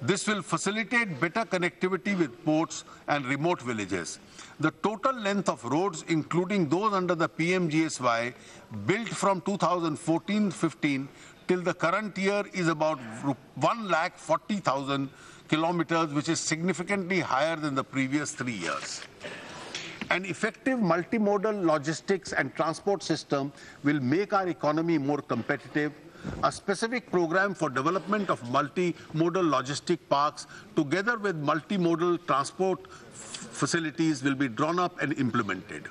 This will facilitate better connectivity with ports and remote villages. The total length of roads, including those under the PMGSY, built from 2014-15 till the current year is about 140,000 kilometers, which is significantly higher than the previous 3 years. An effective multimodal logistics and transport system will make our economy more competitive. A specific program for development of multimodal logistic parks together with multimodal transport facilities will be drawn up and implemented.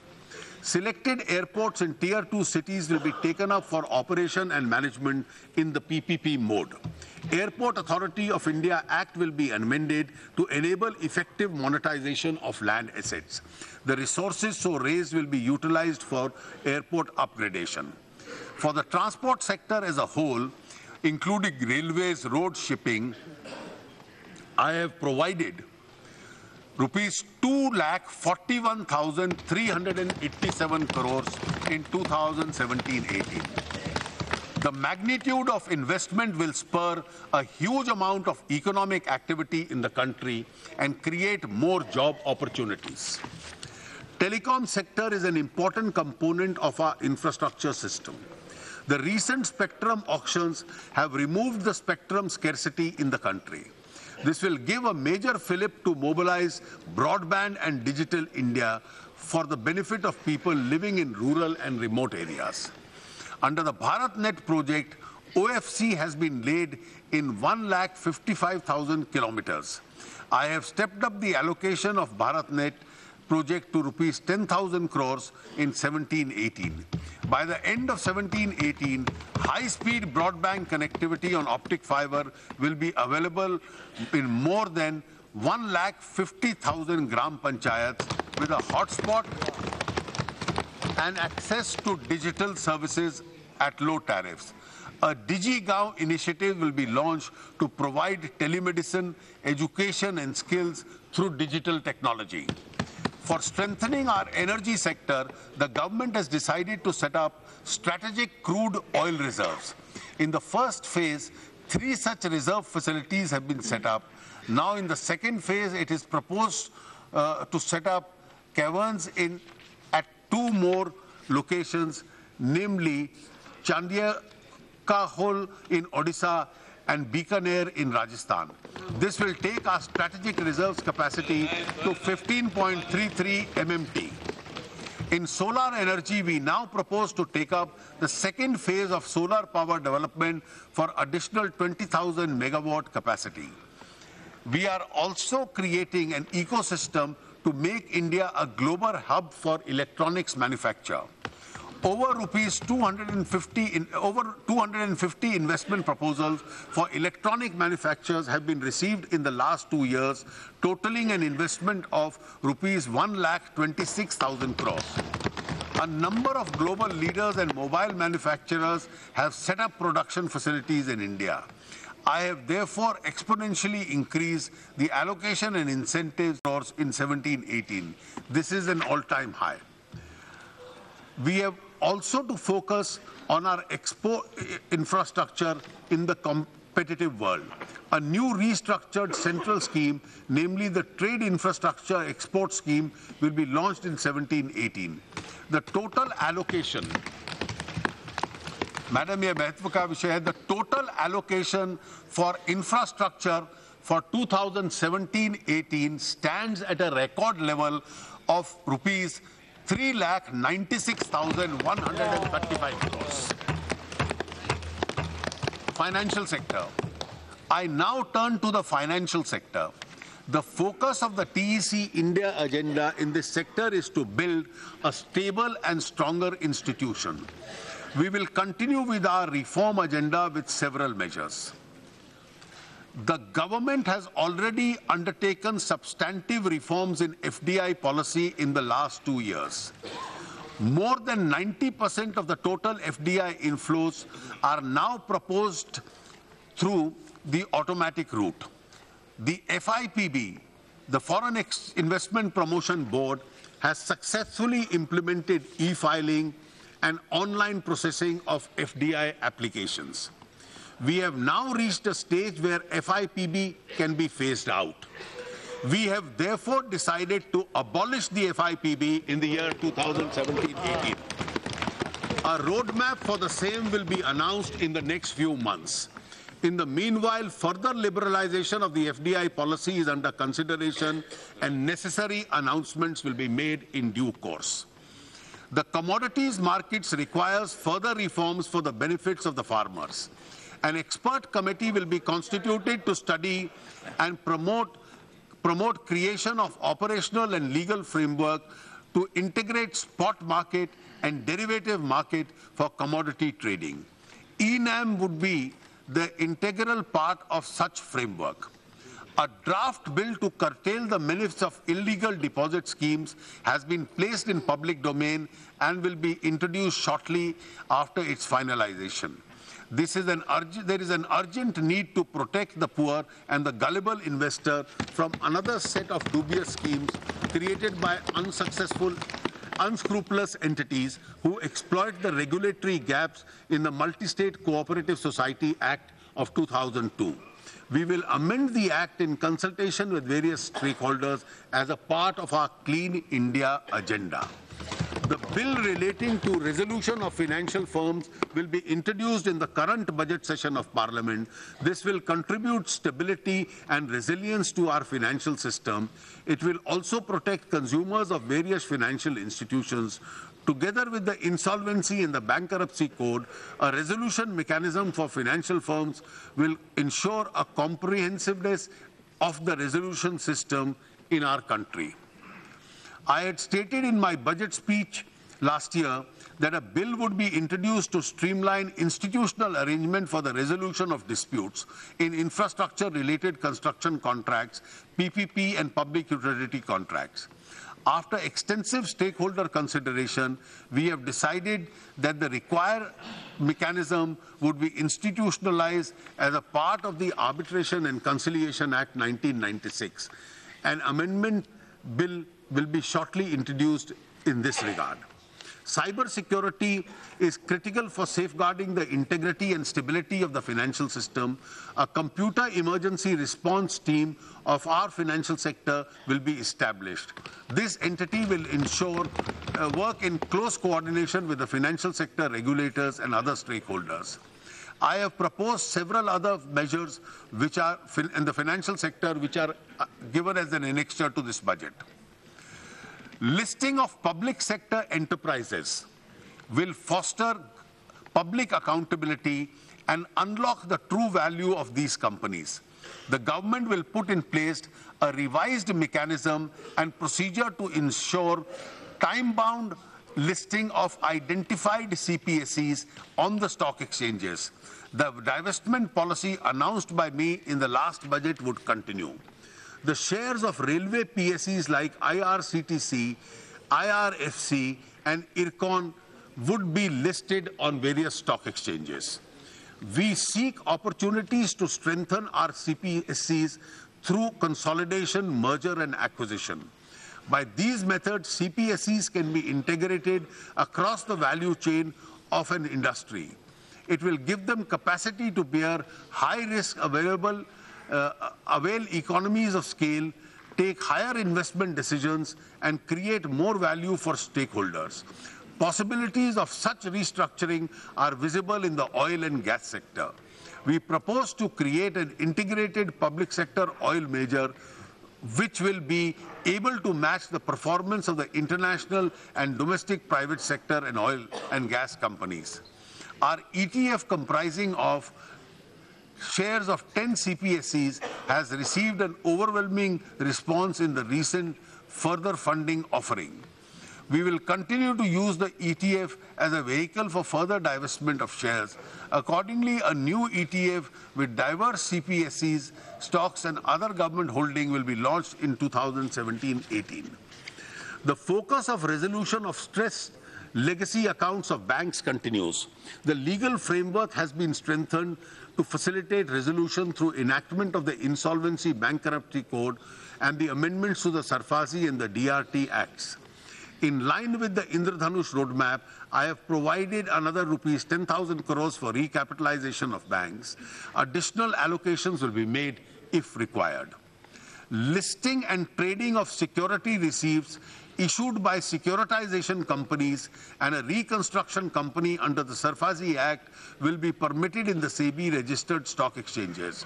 Selected airports in Tier 2 cities will be taken up for operation and management in the PPP mode. Airport Authority of India Act will be amended to enable effective monetization of land assets. The resources so raised will be utilized for airport upgradation. For the transport sector as a whole, including railways, road, shipping, I have provided rupees 2,41,387 crores in 2017-18. The magnitude of investment will spur a huge amount of economic activity in the country and create more job opportunities. Telecom sector is an important component of our infrastructure system. The recent spectrum auctions have removed the spectrum scarcity in the country. This will give a major fillip to mobilize broadband and digital India for the benefit of people living in rural and remote areas. Under the BharatNet project, OFC has been laid in 1,55,000 kilometers. I have stepped up the allocation of BharatNet project to rupees 10,000 crores in 17-18. By the end of 17-18, high-speed broadband connectivity on optic fiber will be available in more than 1,50,000 gram panchayats with a hotspot and access to digital services at low tariffs. A DigiGaon initiative will be launched to provide telemedicine, education and skills through digital technology. For strengthening our energy sector, the government has decided to set up strategic crude oil reserves. In the first phase, 3 such reserve facilities have been set up. Now in the second phase, it is proposed to set up caverns at 2 more locations, namely Chandiakahol in Odisha and Bikaner in Rajasthan. This will take our strategic reserves capacity to 15.33 MMT. In solar energy, we now propose to take up the second phase of solar power development for additional 20,000 megawatt capacity. We are also creating an ecosystem to make India a global hub for electronics manufacture. Over 250 investment proposals for electronic manufacturers have been received in the last 2 years, totaling an investment of rupees 1,26,000 crores. A number of global leaders and mobile manufacturers have set up production facilities in India. I have therefore exponentially increased the allocation and incentives in 17-18. This is an all-time high. We have also to focus on our export infrastructure in the competitive world. A new restructured central scheme, namely the Trade Infrastructure Export Scheme, will be launched in 17-18. The total allocation, Madam, ये महत्व का विषय है, the total allocation for infrastructure for 2017-18 stands at a record level of rupees 3,96,135 crores. Financial sector. I now turn to the financial sector. The focus of the TEC India agenda in this sector is to build a stable and stronger institution. We will continue with our reform agenda with several measures. The government has already undertaken substantive reforms in FDI policy in the last 2 years. More than 90% of the total FDI inflows are now proposed through the automatic route. The FIPB, the Foreign Investment Promotion Board, has successfully implemented e-filing and online processing of FDI applications. We have now reached a stage where FIPB can be phased out. We have therefore decided to abolish the FIPB in the year 2017-18. A roadmap for the same will be announced in the next few months. In the meanwhile, further liberalization of the FDI policy is under consideration and necessary announcements will be made in due course. The commodities markets requires further reforms for the benefits of the farmers. An expert committee will be constituted to study and promote creation of operational and legal framework to integrate spot market and derivative market for commodity trading. ENAM would be the integral part of such framework. A draft bill to curtail the menace of illegal deposit schemes has been placed in public domain and will be introduced shortly after its finalization. There is an urgent need to protect the poor and the gullible investor from another set of dubious schemes created by unscrupulous entities who exploit the regulatory gaps in the Multi-State Cooperative Society Act of 2002. We will amend the Act in consultation with various stakeholders as a part of our Clean India agenda. The bill relating to resolution of financial firms will be introduced in the current budget session of Parliament. This will contribute stability and resilience to our financial system. It will also protect consumers of various financial institutions. Together with the Insolvency and the Bankruptcy Code, a resolution mechanism for financial firms will ensure a comprehensiveness of the resolution system in our country. I had stated in my budget speech last year that a bill would be introduced to streamline institutional arrangement for the resolution of disputes in infrastructure-related construction contracts, PPP and public utility contracts. After extensive stakeholder consideration, we have decided that the required mechanism would be institutionalized as a part of the Arbitration and Conciliation Act 1996. An amendment bill will be shortly introduced in this regard. Cybersecurity is critical for safeguarding the integrity and stability of the financial system. A computer emergency response team of our financial sector will be established. This entity will ensure work in close coordination with the financial sector regulators and other stakeholders. I have proposed several other measures which are in the financial sector which are given as an annexure to this budget. Listing of public sector enterprises will foster public accountability and unlock the true value of these companies. The government will put in place a revised mechanism and procedure to ensure time-bound listing of identified CPSEs on the stock exchanges. The divestment policy announced by me in the last budget would continue. The shares of railway PSEs like IRCTC, IRFC, and IRCON would be listed on various stock exchanges. We seek opportunities to strengthen our CPSEs through consolidation, merger, and acquisition. By these methods, CPSEs can be integrated across the value chain of an industry. It will give them capacity to bear high-risk avail economies of scale, take higher investment decisions, and create more value for stakeholders. Possibilities of such restructuring are visible in the oil and gas sector. We propose to create an integrated public sector oil major which will be able to match the performance of the international and domestic private sector and oil and gas companies. Our ETF comprising of shares of 10 CPSEs has received an overwhelming response in the recent further funding offering. We will continue to use the ETF as a vehicle for further divestment of shares. Accordingly, a new ETF with diverse CPSEs, stocks and other government holding will be launched in 2017-18. The focus of resolution of stressed legacy accounts of banks continues. The legal framework has been strengthened to facilitate resolution through enactment of the Insolvency Bankruptcy Code and the amendments to the Sarfazi and the DRT Acts. In line with the Indradhanush roadmap, I have provided another rupees 10,000 crores for recapitalization of banks. Additional allocations will be made if required. Listing and trading of security receipts issued by securitization companies and a reconstruction company under the Sarfazi Act will be permitted in the SEBI registered stock exchanges.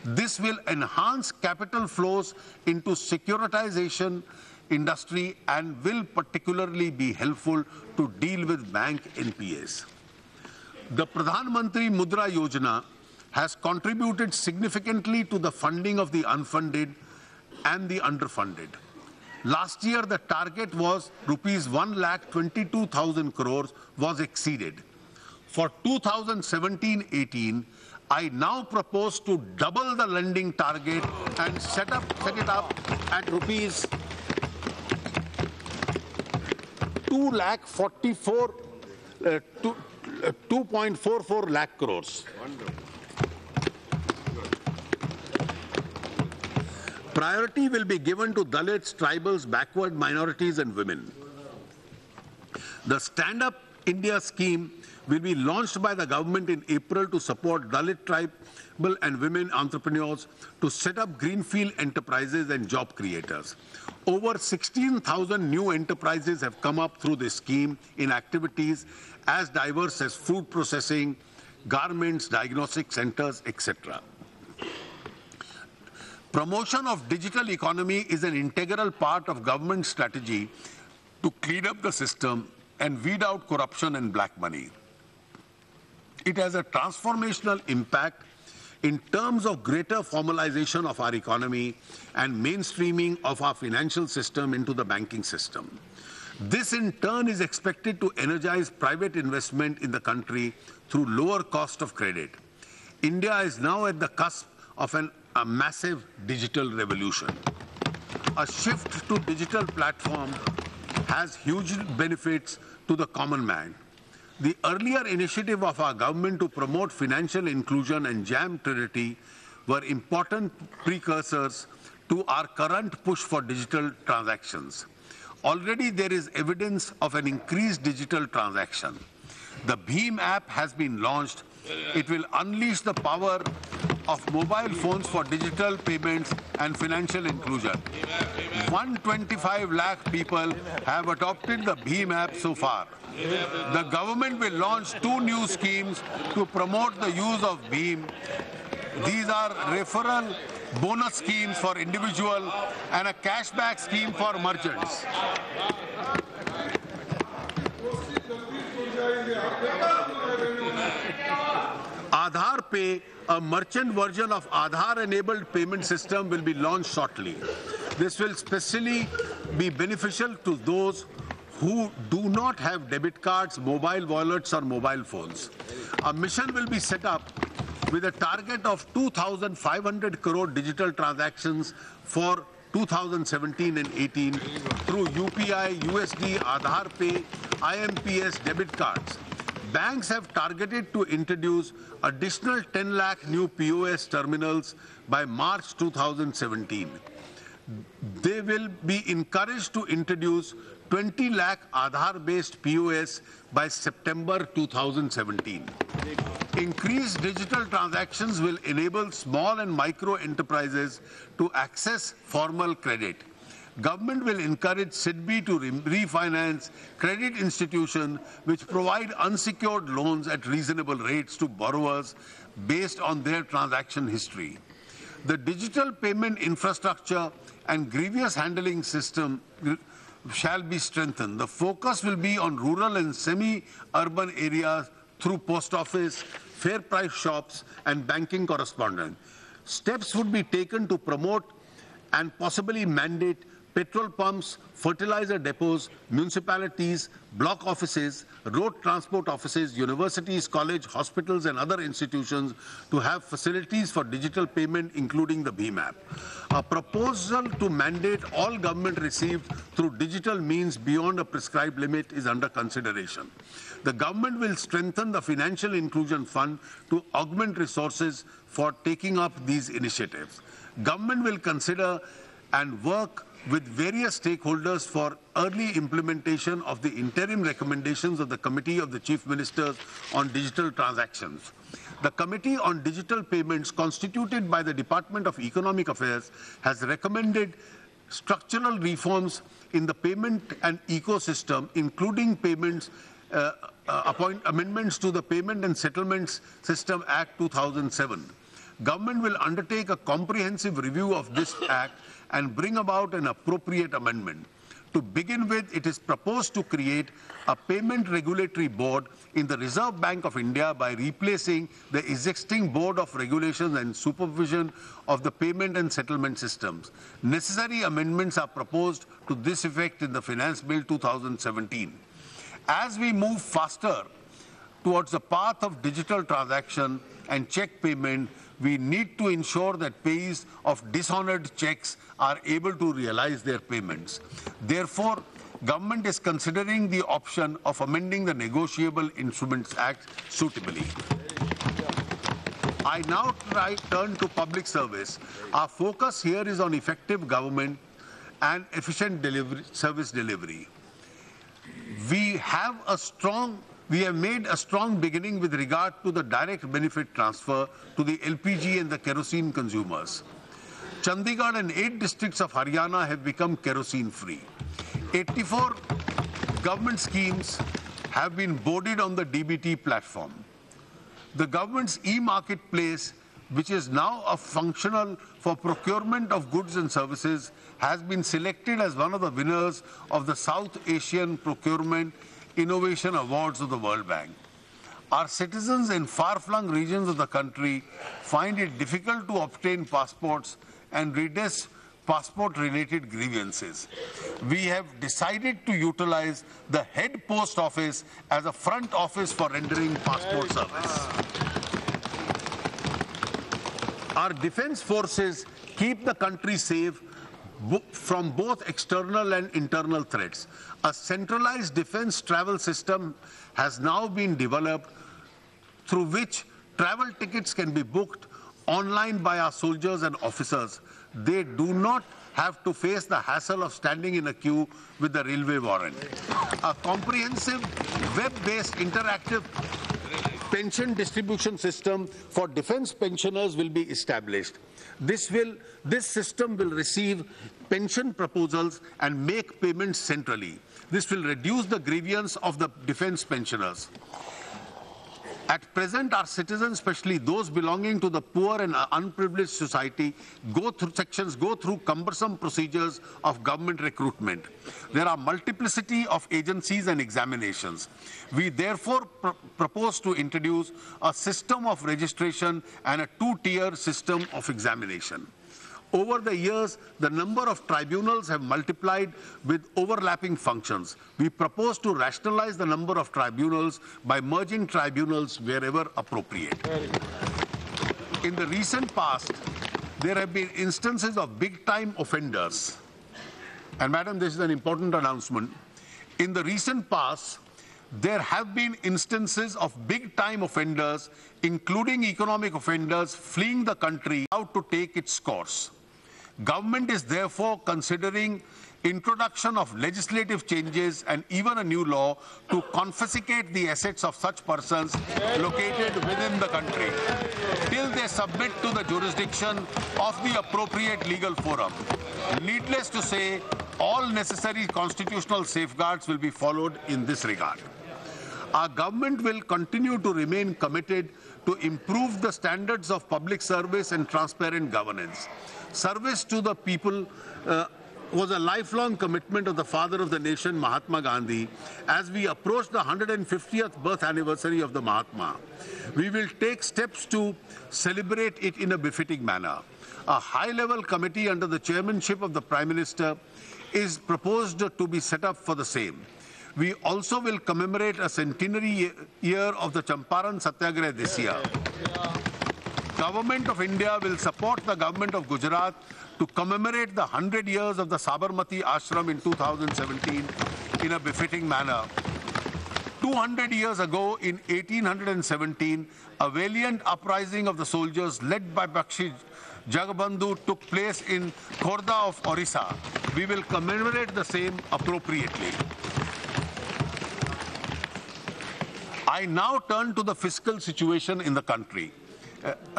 This will enhance capital flows into securitization industry and will particularly be helpful to deal with bank NPAs. The Pradhan Mantri Mudra Yojana has contributed significantly to the funding of the unfunded and the underfunded. Last year, the target was rupees 1,22,000 crores was exceeded. For 2017-18, I now propose to double the lending target and set it up at rupees 2.44 lakh crores. Priority will be given to Dalits, tribals, backward minorities and women. The Stand Up India scheme will be launched by the government in April to support Dalit, tribal and women entrepreneurs to set up greenfield enterprises and job creators. Over 16,000 new enterprises have come up through this scheme in activities as diverse as food processing, garments, diagnostic centers, etc. Promotion of digital economy is an integral part of government strategy to clean up the system and weed out corruption and black money. It has a transformational impact in terms of greater formalization of our economy and mainstreaming of our financial system into the banking system. This in turn is expected to energize private investment in the country through lower cost of credit. India is now at the cusp of a massive digital revolution. A shift to digital platform has huge benefits to the common man. The earlier initiative of our government to promote financial inclusion and jam Trinity were important precursors to our current push for digital transactions. Already there is evidence of an increased digital transaction. The Bheem app has been launched. It will unleash the power of mobile phones for digital payments and financial inclusion. 125 lakh people have adopted the Bheem app so far. The government will launch 2 new schemes to promote the use of Bheem. These are referral bonus schemes for individuals and a cashback scheme for merchants. Aadhaar Pay, a merchant version of Aadhaar-enabled payment system, will be launched shortly. This will especially be beneficial to those who do not have debit cards, mobile wallets, or mobile phones. A mission will be set up with a target of 2,500 crore digital transactions for 2017 and 18 through UPI, USD, Aadhaar Pay, IMPS debit cards. Banks have targeted to introduce additional 10 lakh new POS terminals by March 2017. They will be encouraged to introduce 20 lakh Aadhaar-based POS by September 2017. Increased digital transactions will enable small and micro enterprises to access formal credit. Government will encourage SIDBI to refinance credit institutions which provide unsecured loans at reasonable rates to borrowers based on their transaction history. The digital payment infrastructure and grievance handling system shall be strengthened. The focus will be on rural and semi-urban areas through post office, fair price shops, and banking correspondence. Steps would be taken to promote and possibly mandate petrol pumps, fertilizer depots, municipalities, block offices, road transport offices, universities, colleges, hospitals, and other institutions to have facilities for digital payment, including the Bheem app. A proposal to mandate all government received through digital means beyond a prescribed limit is under consideration. The government will strengthen the Financial Inclusion Fund to augment resources for taking up these initiatives. Government will consider and work with various stakeholders for early implementation of the interim recommendations of the Committee of the Chief Ministers on Digital Transactions. The Committee on Digital Payments, constituted by the Department of Economic Affairs, has recommended structural reforms in the payment and ecosystem, including amendments to the Payment and Settlements System Act 2007. Government will undertake a comprehensive review of this act and bring about an appropriate amendment. To begin with, it is proposed to create a payment regulatory board in the Reserve Bank of India by replacing the existing Board of Regulations and Supervision of the Payment and Settlement Systems. Necessary amendments are proposed to this effect in the Finance Bill 2017. As we move faster towards the path of digital transaction and check payment, we need to ensure that payees of dishonored checks are able to realize their payments. Therefore, government is considering the option of amending the Negotiable Instruments Act suitably. I now turn to public service. Our focus here is on effective government and efficient service delivery. We have made a strong beginning with regard to the direct benefit transfer to the LPG and the kerosene consumers. Chandigarh and 8 districts of Haryana have become kerosene-free. 84 government schemes have been boarded on the DBT platform. The government's e-marketplace, which is now functional for procurement of goods and services, has been selected as one of the winners of the South Asian Procurement Innovation Awards of the World Bank. Our citizens in far-flung regions of the country find it difficult to obtain passports and redress passport-related grievances. We have decided to utilize the head post office as a front office for rendering passport service. Our defense forces keep the country safe from both external and internal threats. A centralized defense travel system has now been developed through which travel tickets can be booked online by our soldiers and officers. They do not have to face the hassle of standing in a queue with the railway warrant. A comprehensive web-based interactive pension distribution system for defense pensioners will be established. This system will receive pension proposals and make payments centrally. This will reduce the grievance of the defense pensioners. At present, our citizens, especially those belonging to the poor and unprivileged society, go through cumbersome procedures of government recruitment. There are multiplicity of agencies and examinations. We therefore propose to introduce a system of registration and a two-tier system of examination. Over the years, the number of tribunals have multiplied with overlapping functions. We propose to rationalize the number of tribunals by merging tribunals wherever appropriate. In the recent past, there have been instances of big-time offenders. And Madam, this is an important announcement. In the recent past, there have been instances of big-time offenders, including economic offenders, fleeing the country out to take its course. Government is therefore considering introduction of legislative changes and even a new law to confiscate the assets of such persons located within the country till they submit to the jurisdiction of the appropriate legal forum. Needless to say, all necessary constitutional safeguards will be followed in this regard. Our government will continue to remain committed to improve the standards of public service and transparent governance. Service to the people was a lifelong commitment of the father of the nation, Mahatma Gandhi. As we approach the 150th birth anniversary of the Mahatma, we will take steps to celebrate it in a befitting manner. A high-level committee under the chairmanship of the Prime Minister is proposed to be set up for the same. We also will commemorate a centenary year of the Champaran Satyagraha this year. Government of India will support the government of Gujarat to commemorate the 100 years of the Sabarmati Ashram in 2017 in a befitting manner. 200 years ago, in 1817, a valiant uprising of the soldiers led by Bakshi Jagabandhu took place in Khorda of Orissa. We will commemorate the same appropriately. I now turn to the fiscal situation in the country.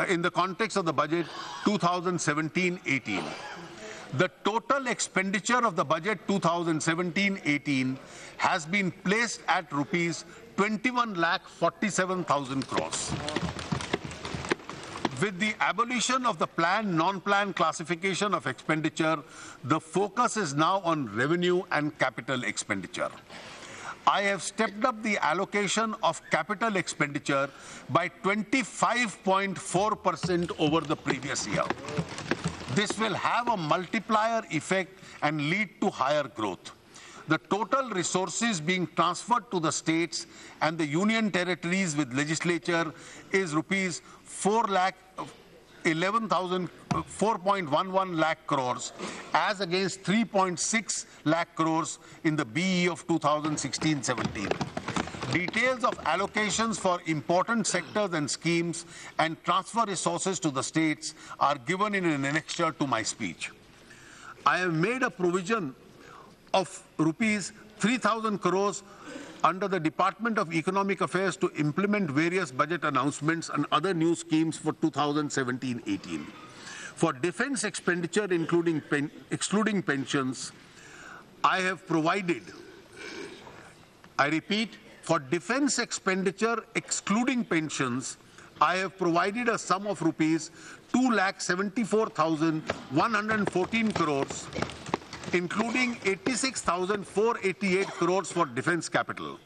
In the context of the budget 2017-18. The total expenditure of the budget 2017-18 has been placed at rupees 21,47,000 crores. With the abolition of the planned non-planned classification of expenditure, the focus is now on revenue and capital expenditure. I have stepped up the allocation of capital expenditure by 25.4% over the previous year. This will have a multiplier effect and lead to higher growth. The total resources being transferred to the states and the union territories with legislature is rupees 4.11 lakh crores as against 3.6 lakh crores in the BE of 2016-17. Details of allocations for important sectors and schemes and transfer resources to the states are given in an annexure to my speech. I have made a provision of rupees 3,000 crores under the Department of Economic Affairs to implement various budget announcements and other new schemes for 2017-18. For defense expenditure, excluding pensions, I have provided, I repeat, for defense expenditure excluding pensions, I have provided a sum of rupees 2,74,114 crores, including 86,488 crores for defense capital.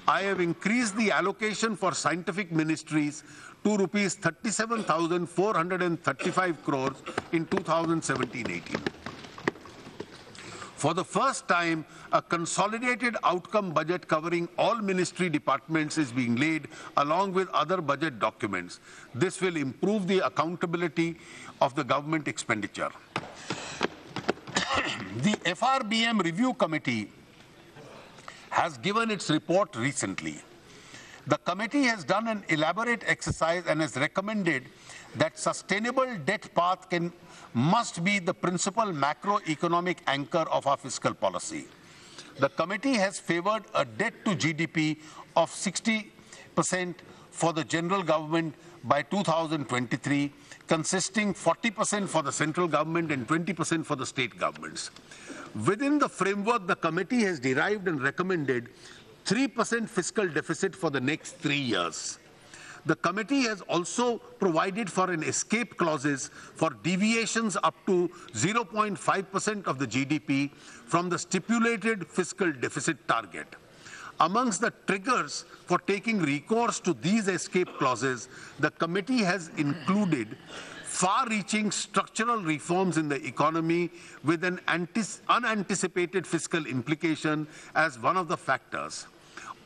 I have increased the allocation for scientific ministries to rupees 37,435 crores in 2017-18. For the first time, a consolidated outcome budget covering all ministry departments is being laid along with other budget documents. This will improve the accountability of the government expenditure. The FRBM Review Committee has given its report recently. The committee has done an elaborate exercise and has recommended that sustainable debt path must be the principal macroeconomic anchor of our fiscal policy. The committee has favored a debt to GDP of 60% for the general government by 2023, consisting 40% for the central government and 20% for the state governments. Within the framework, the committee has derived and recommended 3% fiscal deficit for the next 3 years. The committee has also provided for an escape clauses for deviations up to 0.5% of the GDP from the stipulated fiscal deficit target. Amongst the triggers for taking recourse to these escape clauses, the committee has included far-reaching structural reforms in the economy with an unanticipated fiscal implication as one of the factors.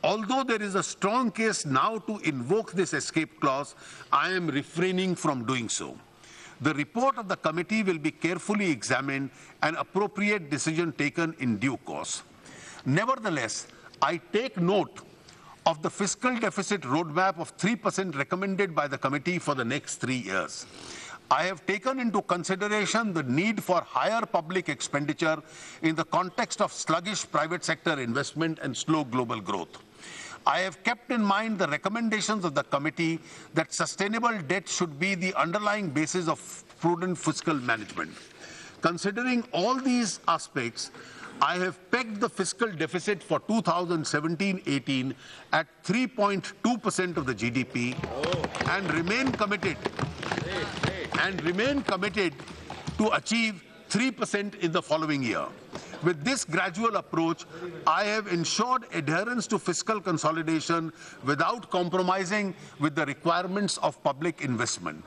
Although there is a strong case now to invoke this escape clause, I am refraining from doing so. The report of the committee will be carefully examined and appropriate decision taken in due course. Nevertheless, I take note of the fiscal deficit roadmap of 3% recommended by the committee for the next 3 years. I have taken into consideration the need for higher public expenditure in the context of sluggish private sector investment and slow global growth. I have kept in mind the recommendations of the committee that sustainable debt should be the underlying basis of prudent fiscal management. Considering all these aspects, I have pegged the fiscal deficit for 2017-18 at 3.2% of the GDP and remain committed to achieve 3% in the following year. With this gradual approach, I have ensured adherence to fiscal consolidation without compromising with the requirements of public investment.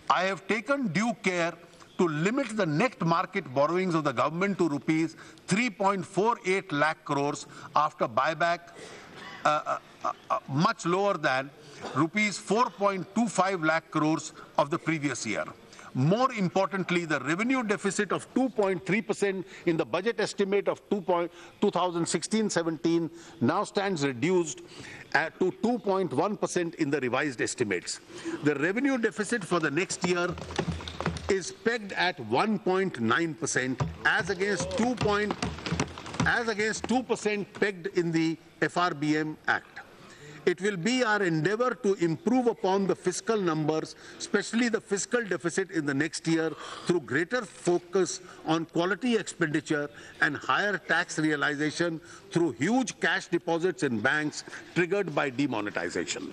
I have taken due care to limit the net market borrowings of the government to rupees 3.48 lakh crores after buyback much lower than rupees 4.25 lakh crores of the previous year. More importantly, the revenue deficit of 2.3% in the budget estimate of 2016-17 now stands reduced to 2.1% in the revised estimates. The revenue deficit for the next year is pegged at 1.9% as against 2% pegged in the FRBM Act. It will be our endeavor to improve upon the fiscal numbers, especially the fiscal deficit in the next year, through greater focus on quality expenditure and higher tax realization through huge cash deposits in banks triggered by demonetization.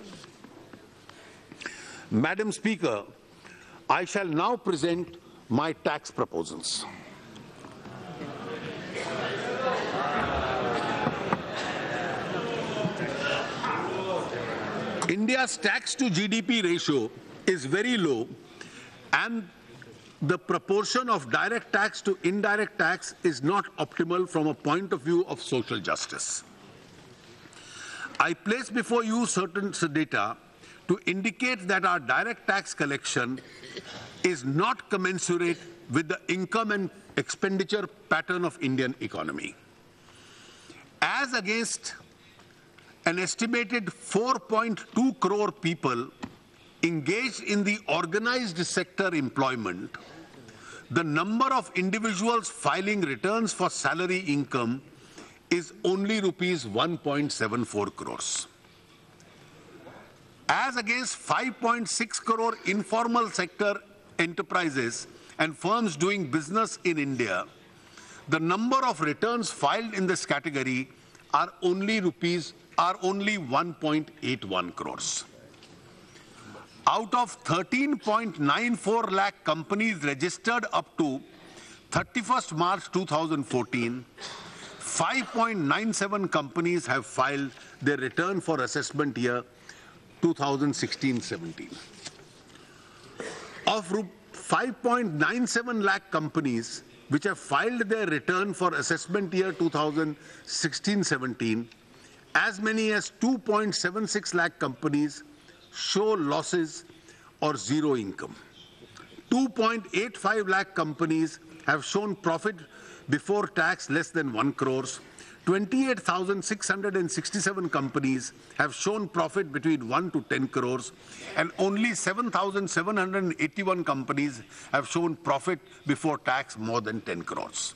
Madam Speaker, I shall now present my tax proposals. India's tax to GDP ratio is very low, and the proportion of direct tax to indirect tax is not optimal from a point of view of social justice. I place before you certain data to indicate that our direct tax collection is not commensurate with the income and expenditure pattern of Indian economy. As against an estimated 4.2 crore people engaged in the organized sector employment, the number of individuals filing returns for salary income is only rupees 1.74 crores. As against 5.6 crore informal sector enterprises and firms doing business in India, the number of returns filed in this category are only 1.81 crores. Out of 13.94 lakh companies registered up to 31st March 2014, 5.97 companies have filed their return for assessment year 2016-17. Of 5.97 lakh companies which have filed their return for assessment year 2016-17, as many as 2.76 lakh companies show losses or zero income. 2.85 lakh companies have shown profit before tax less than 1 crores, 28,667 companies have shown profit between 1 to 10 crores, and only 7,781 companies have shown profit before tax more than 10 crores.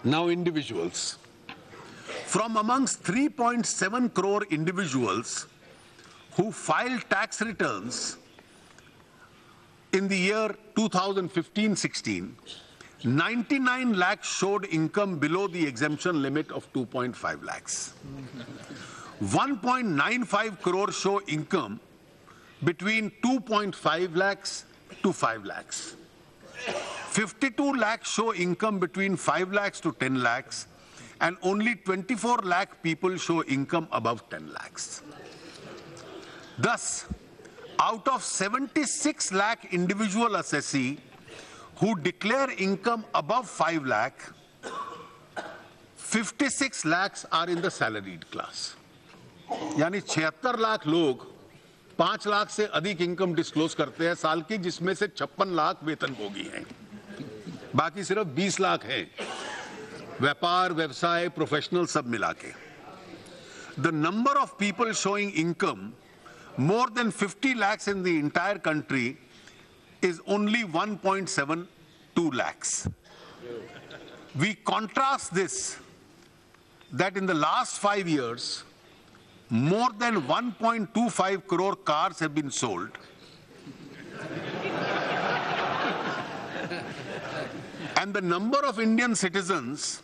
Now, individuals. From amongst 3.7 crore individuals who filed tax returns in the year 2015-16, 99 lakhs showed income below the exemption limit of 2.5 lakhs. 1.95 crore show income between 2.5 lakhs to 5 lakhs. 52 lakhs show income between 5 lakhs to 10 lakhs, and only 24 lakh people show income above 10 lakhs. Thus, out of 76 lakh individual assessee who declare income above 5 lakh, 56 lakhs are in the salaried class. यानी 76 लाख लोग 5 लाख से अधिक income disclose करते हैं साल की, जिसमें से 56 लाख वेतनभोगी हैं, बाकी सिर्फ 20 लाख हैं व्यापार, व्यवसाय, प्रोफेशनल सब मिला के. The number of people showing income more than 50 lakhs in the entire country is only 1.72 lakhs. We contrast this that in the last 5 years, more than 1.25 crore cars have been sold. And the number of Indian citizens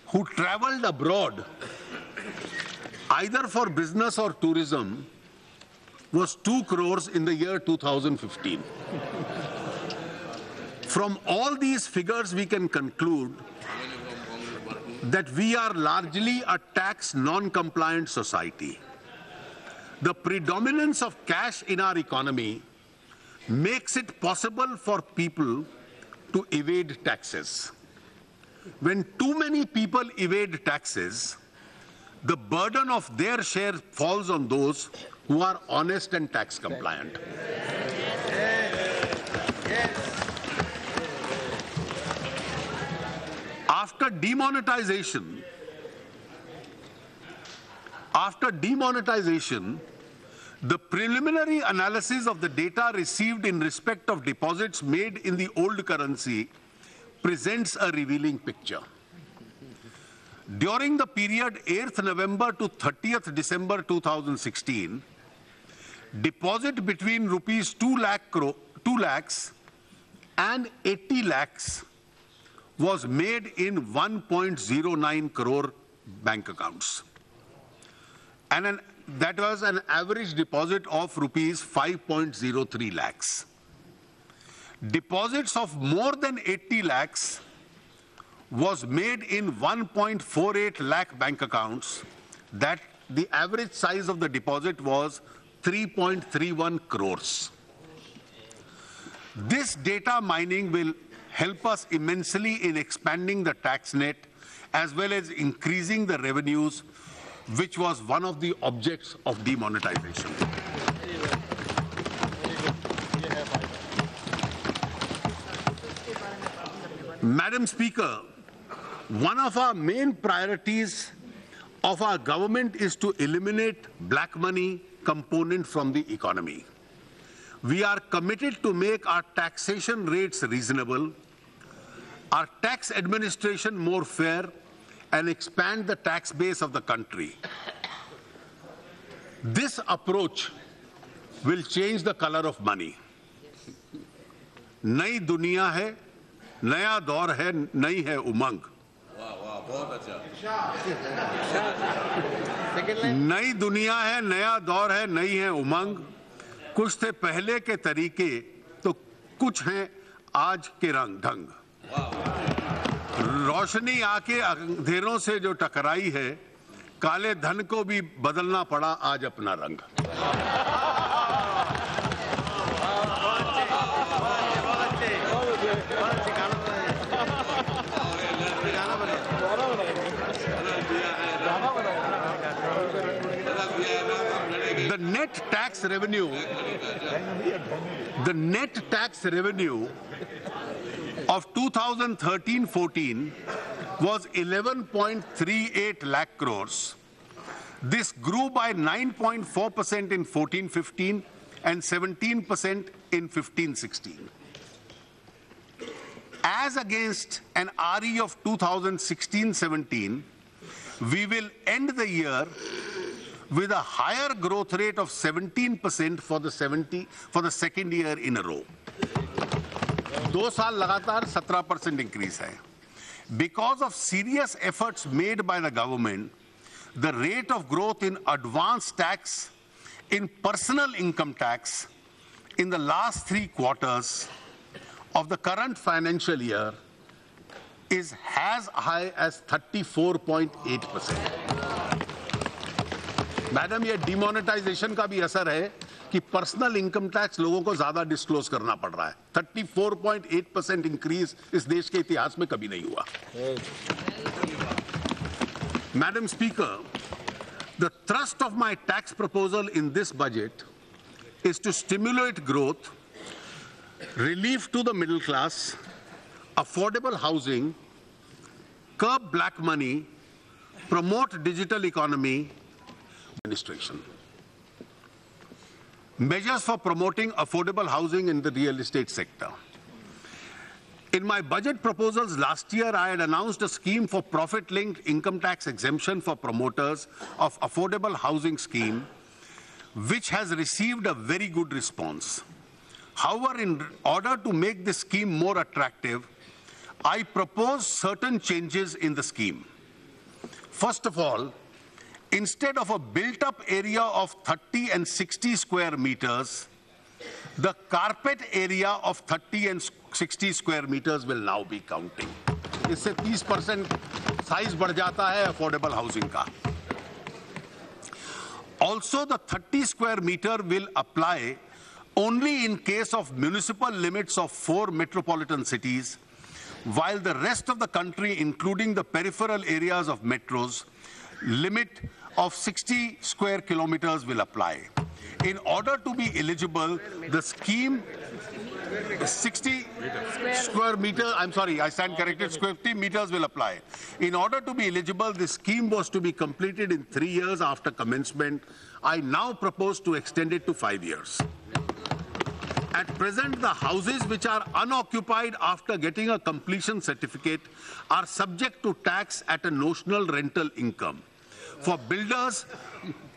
who traveled abroad, either for business or tourism, was 2 crores in the year 2015. From all these figures, we can conclude that we are largely a tax non-compliant society. The predominance of cash in our economy makes it possible for people to evade taxes. When too many people evade taxes, the burden of their share falls on those who are honest and tax compliant. After demonetization, the preliminary analysis of the data received in respect of deposits made in the old currency presents a revealing picture. During the period 8th November to 30th December 2016, deposit between rupees 2 lakhs and 80 lakhs was made in 1.09 crore bank accounts. And that was an average deposit of rupees 5.03 lakhs. Deposits of more than 80 lakhs was made in 1.48 lakh bank accounts. That the average size of the deposit was 3.31 crores. This data mining will help us immensely in expanding the tax net as well as increasing the revenues, which was one of the objects of demonetization. Madam Speaker, one of our main priorities of our government is to eliminate black money component from the economy. We are committed to make our taxation rates reasonable, our tax administration more fair, and expand the tax base of the country. This approach will change the color of money. नई दुनिया है, नया दौर है, नई है उमंग. नई दुनिया है, नया दौर है, नई है उमंग. कुछ थे पहले के तरीके तो कुछ हैं आज के रंग ढंग. रोशनी आके अंधेरों से जो टकराई है, काले धन को भी बदलना पड़ा आज अपना रंग. The net tax revenue of 2013-14 was 11.38 lakh crores. This grew by 9.4% in 14-15 and 17% in 15-16. As against an RE of 2016-17, we will end the year with a higher growth rate of 17% for the second year in a row. 2 साल लगातार 17% increase है. Because of serious efforts made by the government, the rate of growth in advance tax, in personal income tax, in the last 3 quarters of the current financial year is as high as 34.8%. Madam, ये demonetisation का भी असर है कि personal income tax लोगों को ज्यादा disclose करना पड़ रहा है. 34.8% इंक्रीज इस देश के इतिहास में कभी नहीं हुआ. Madam Speaker, the thrust of my tax proposal in this budget is to stimulate growth, relief to the middle class, affordable housing, curb black money, promote digital economy, administration. Measures for promoting affordable housing in the real estate sector. In my budget proposals last year, I had announced a scheme for profit-linked income tax exemption for promoters of affordable housing scheme, which has received a very good response. However, in order to make this scheme more attractive, I propose certain changes in the scheme. First of all, instead of a built-up area of 30 and 60 square meters, the carpet area of 30 and 60 square meters will now be counting. इससे 30% size बढ़ जाता है affordable housing का. Also, the 30 square meter will apply only in case of municipal limits of 4 metropolitan cities, while the rest of the country, including the peripheral areas of metros, limit of 60 square kilometers will apply. In order to be eligible, the scheme 60 square meter, I'm sorry, I stand corrected, 50 meters will apply. In order to be eligible, this scheme was to be completed in 3 years after commencement. I now propose to extend it to 5 years. At present, the houses which are unoccupied after getting a completion certificate are subject to tax at a notional rental income. For builders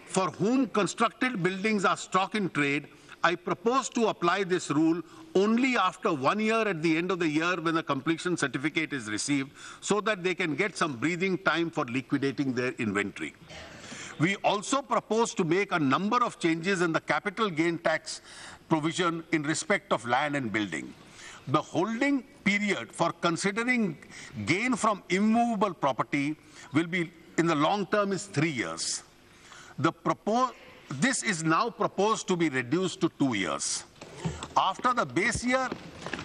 for whom constructed buildings are stock in trade, I propose to apply this rule only after 1 year at the end of the year when the completion certificate is received, so that they can get some breathing time for liquidating their inventory. We also propose to make a number of changes in the capital gain tax provision in respect of land and building. The holding period for considering gain from immovable property will be in the long term is 3 years. This is now proposed to be reduced to 2 years. After the base year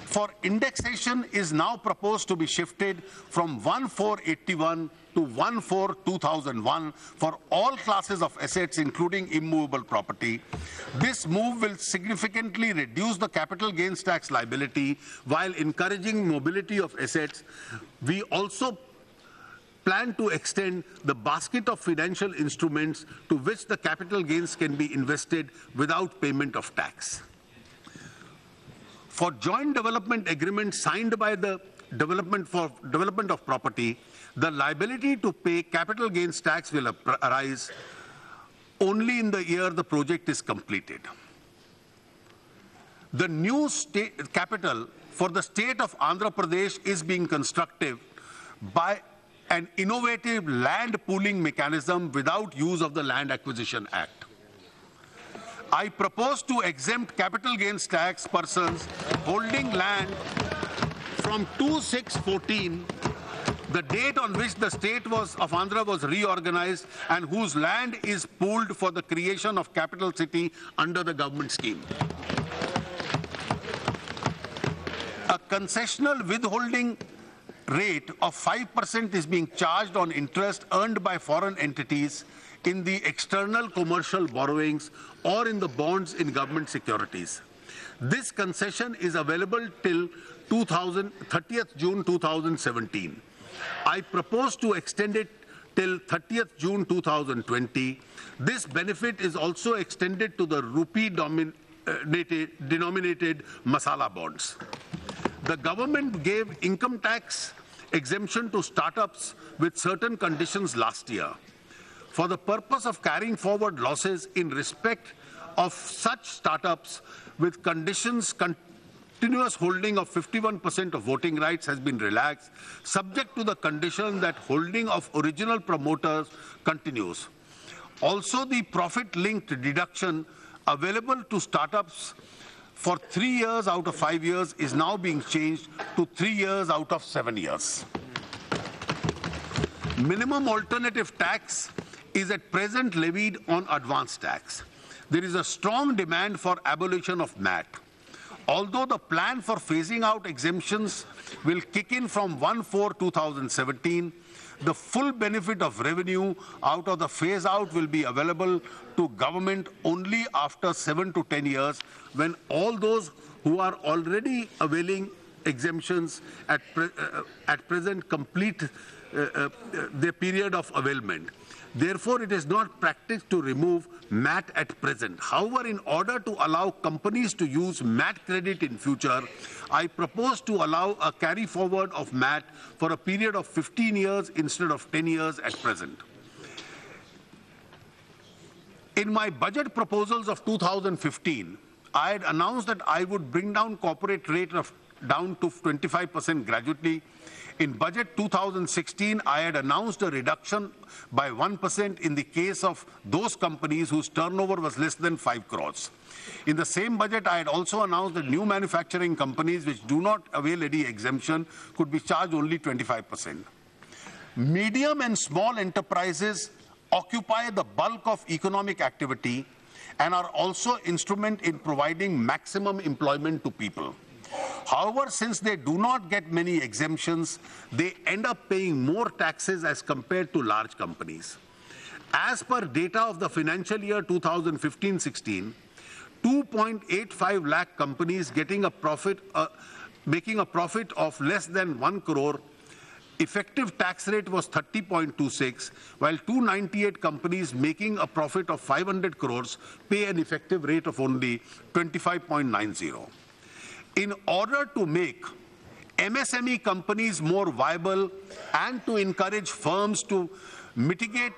for indexation is now proposed to be shifted from 1/4/81 to 1/4/2001 for all classes of assets, including immovable property. This move will significantly reduce the capital gains tax liability while encouraging mobility of assets. We also plan to extend the basket of financial instruments to which the capital gains can be invested without payment of tax. For joint development agreements signed by the development of property, the liability to pay capital gains tax will arise only in the year the project is completed. The new state capital for the state of Andhra Pradesh is being constructed by an innovative land pooling mechanism without use of the Land Acquisition Act. I propose to exempt capital gains tax persons holding land from 2/6/14, the date on which the state of Andhra was reorganized and whose land is pooled for the creation of capital city under the government scheme. A concessional withholding rate of 5% is being charged on interest earned by foreign entities in the external commercial borrowings or in the bonds in government securities. This concession is available till 30th June 2017. I propose to extend it till 30th June 2020. This benefit is also extended to the rupee-denominated masala bonds. The government gave income tax exemption to startups with certain conditions last year. For the purpose of carrying forward losses in respect of such startups with conditions, continuous holding of 51% of voting rights has been relaxed, subject to the condition that holding of original promoters continues. Also, the profit-linked deduction available to startups for 3 years out of 5 years is now being changed to 3 years out of 7 years. Minimum alternative tax is at present levied on advance tax. There is a strong demand for abolition of MAT. Although the plan for phasing out exemptions will kick in from 1/4/2017, the full benefit of revenue out of the phase out will be available to government only after 7 to 10 years, when all those who are already availing exemptions at present complete their period of availment. Therefore, it is not practice to remove MAT at present. However, in order to allow companies to use MAT credit in future, I propose to allow a carry forward of MAT for a period of 15 years instead of 10 years at present. In my budget proposals of 2015, I had announced that I would bring down corporate rate down to 25% gradually. In budget 2016, I had announced a reduction by 1% in the case of those companies whose turnover was less than 5 crores. In the same budget, I had also announced that new manufacturing companies which do not avail any exemption could be charged only 25%. Medium and small enterprises occupy the bulk of economic activity and are also instrument in providing maximum employment to people. However, since they do not get many exemptions, they end up paying more taxes as compared to large companies. As per data of the financial year 2015-16, 2.85 lakh companies making a profit of less than 1 crore, effective tax rate was 30.26, while 298 companies making a profit of 500 crores pay an effective rate of only 25.90. In order to make MSME companies more viable and to encourage firms to migrate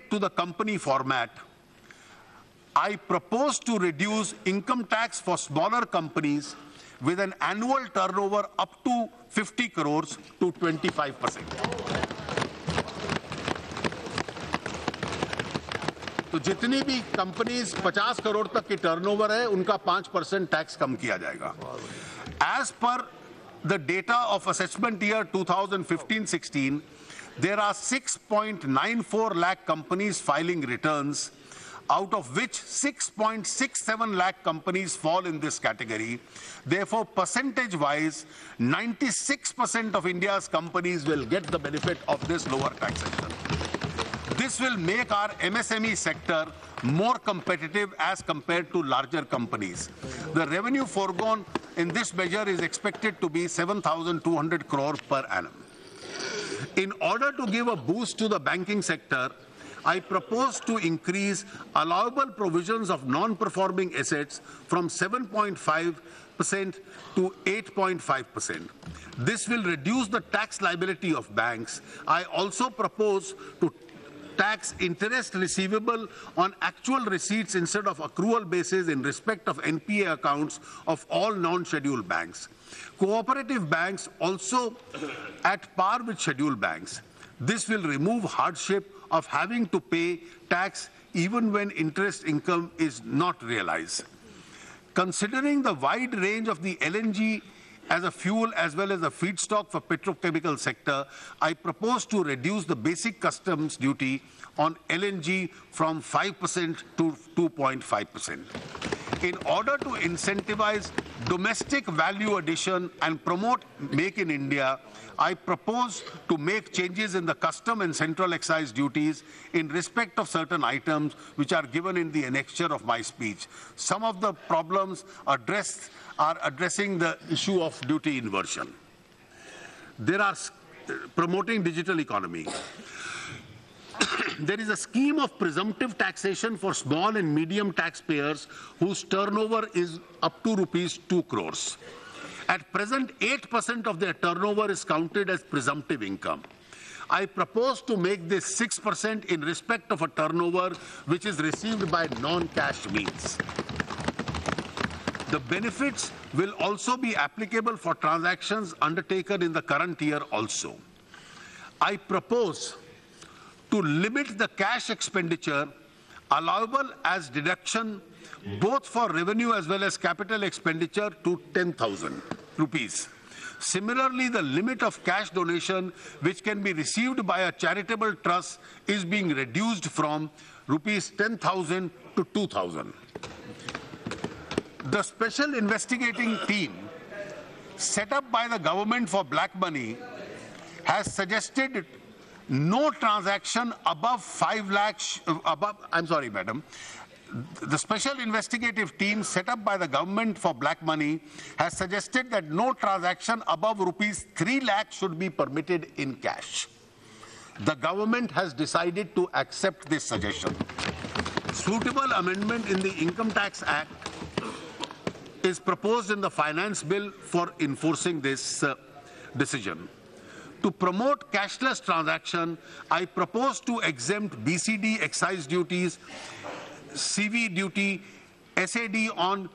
to the company format, I propose to reduce income tax for smaller companies with an annual turnover up to 50 crores to 25%. तो जितनी भी companies 50 crore तक की turnover है उनका 5% tax कम किया जाएगा. As per the data of assessment year 2015-16, there are 6.94 lakh companies filing returns, out of which 6.67 lakh companies fall in this category. Therefore, percentage-wise, 96% of India's companies will get the benefit of this lower taxation. This will make our MSME sector more competitive as compared to larger companies. The revenue foregone in this measure is expected to be 7,200 crore per annum. In order to give a boost to the banking sector, I propose to increase allowable provisions of non-performing assets from 7.5% to 8.5%. This will reduce the tax liability of banks. I also propose to tax interest receivable on actual receipts instead of accrual basis in respect of NPA accounts of all non-scheduled banks. Cooperative banks also at par with scheduled banks. This will remove hardship of having to pay tax even when interest income is not realized. Considering the wide range of the LNG as a fuel as well as a feedstock for petrochemical sector, I propose to reduce the basic customs duty on LNG from 5% to 2.5%. In order to incentivize domestic value addition and promote Make in India, I propose to make changes in the custom and central excise duties in respect of certain items which are given in the annexure of my speech. Some of the problems addressed are addressing the issue of duty inversion. There are promoting digital economy. There is a scheme of presumptive taxation for small and medium taxpayers whose turnover is up to rupees 2 crores. At present, 8% of their turnover is counted as presumptive income. I propose to make this 6% in respect of a turnover which is received by non-cash means. The benefits will also be applicable for transactions undertaken in the current year also. I propose to limit the cash expenditure allowable as deduction both for revenue as well as capital expenditure to 10,000 rupees. Similarly, the limit of cash donation which can be received by a charitable trust is being reduced from rupees 10,000 to 2,000. The special investigating team set up by the government for black money has suggested no transaction above 5 lakhs, The special investigative team set up by the government for black money has suggested that no transaction above rupees 3 lakhs should be permitted in cash. The government has decided to accept this suggestion. Suitable amendment in the Income Tax Act is proposed in the finance bill for enforcing this decision. To promote cashless transaction, I propose to exempt BCD excise duties, CV duty, SAD on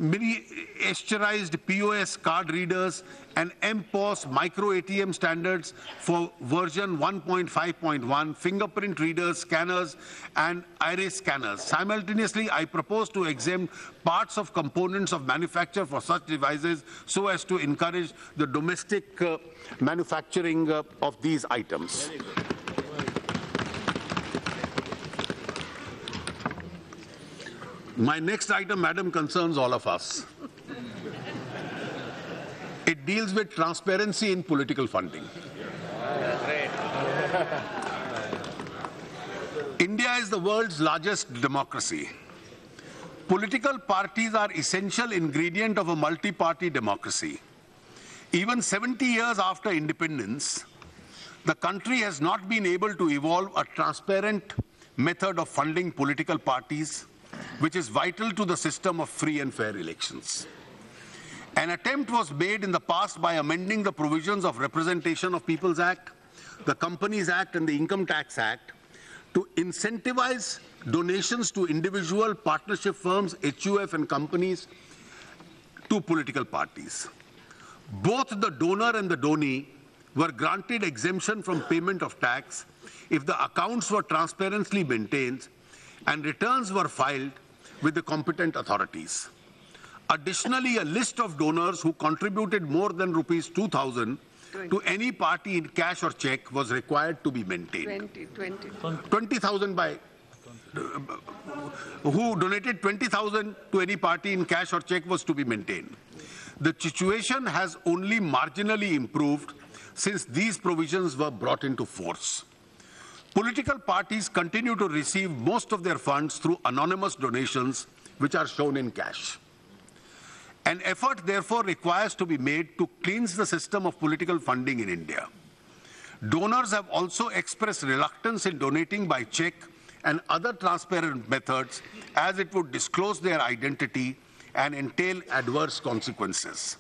miniaturized POS card readers, and MPOS micro ATM standards for version 1.5.1, fingerprint readers, scanners, and iris scanners. Simultaneously, I propose to exempt parts of components of manufacture for such devices so as to encourage the domestic manufacturing of these items. My next item, Madam, concerns all of us. It deals with transparency in political funding. India is the world's largest democracy. Political parties are essential ingredient of a multi-party democracy. Even 70 years after independence, the country has not been able to evolve a transparent method of funding political parties, which is vital to the system of free and fair elections. An attempt was made in the past by amending the provisions of Representation of People's Act, the Companies Act, and the Income Tax Act to incentivize donations to individual partnership firms, HUF, and companies to political parties. Both the donor and the donee were granted exemption from payment of tax if the accounts were transparently maintained and returns were filed with the competent authorities. Additionally, a list of donors who contributed more than rupees 2,000 to any party in cash or check was required to be maintained. 20,000 by who donated 20,000 to any party in cash or check was to be maintained. The situation has only marginally improved since these provisions were brought into force. Political parties continue to receive most of their funds through anonymous donations, which are shown in cash. An effort, therefore, requires to be made to cleanse the system of political funding in India. Donors have also expressed reluctance in donating by check and other transparent methods, as it would disclose their identity and entail adverse consequences.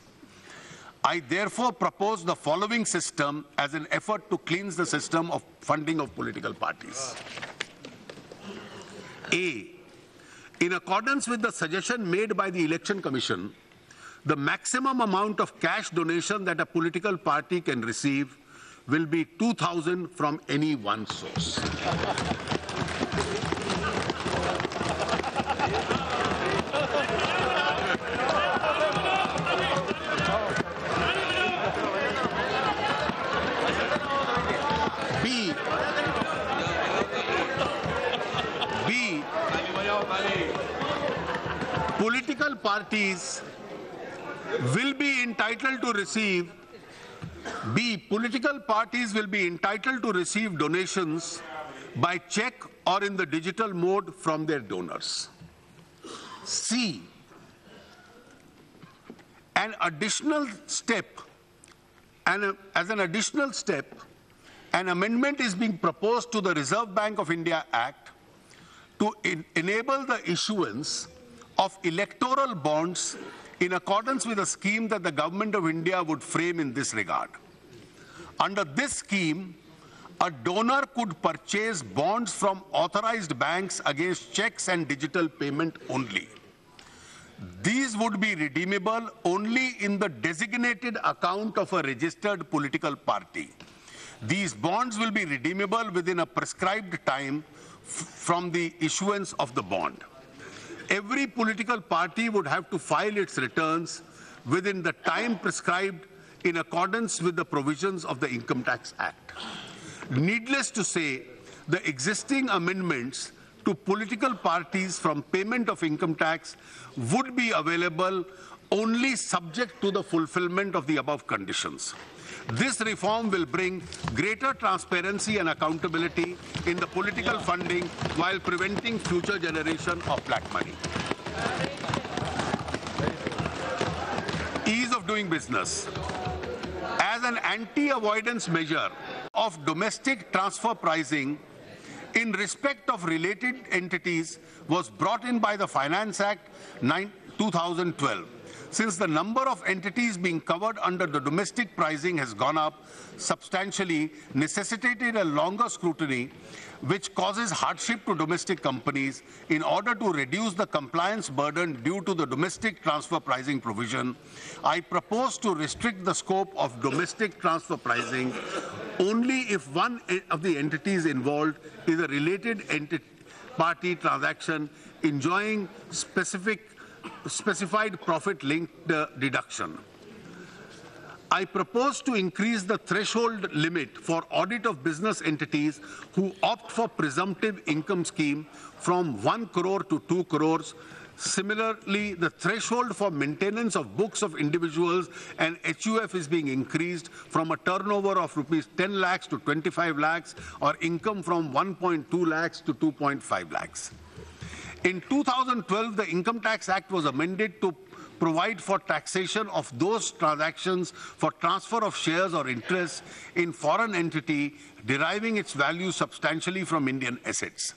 I therefore propose the following system as an effort to cleanse the system of funding of political parties. A. In accordance with the suggestion made by the Election Commission, the maximum amount of cash donation that a political party can receive will be 2,000 from any one source. political parties will be entitled to receive political parties will be entitled to receive donations by check or in the digital mode from their donors. C, an additional step, as an additional step, an amendment is being proposed to the Reserve Bank of India Act to enable the issuance of electoral bonds in accordance with a scheme that the Government of India would frame in this regard. Under this scheme, a donor could purchase bonds from authorized banks against checks and digital payment only. These would be redeemable only in the designated account of a registered political party. These bonds will be redeemable within a prescribed time from the issuance of the bond. Every political party would have to file its returns within the time prescribed in accordance with the provisions of the Income Tax Act. Needless to say, the existing amendments to political parties from payment of income tax would be available only subject to the fulfillment of the above conditions. This reform will bring greater transparency and accountability in the political funding while preventing future generation of black money. Ease of doing business. As an anti-avoidance measure of domestic transfer pricing in respect of related entities was brought in by the Finance Act 2012. Since the number of entities being covered under the domestic pricing has gone up substantially, necessitated a longer scrutiny, which causes hardship to domestic companies. In order to reduce the compliance burden due to the domestic transfer pricing provision, I propose to restrict the scope of domestic transfer pricing only if one of the entities involved is a related party transaction enjoying specified profit-linked deduction. I propose to increase the threshold limit for audit of business entities who opt for presumptive income scheme from 1 crore to 2 crores. Similarly, the threshold for maintenance of books of individuals and HUF is being increased from a turnover of rupees 10 lakhs to 25 lakhs or income from 1.2 lakhs to 2.5 lakhs. In 2012, the Income Tax Act was amended to provide for taxation of those transactions for transfer of shares or interests in foreign entity deriving its value substantially from Indian assets.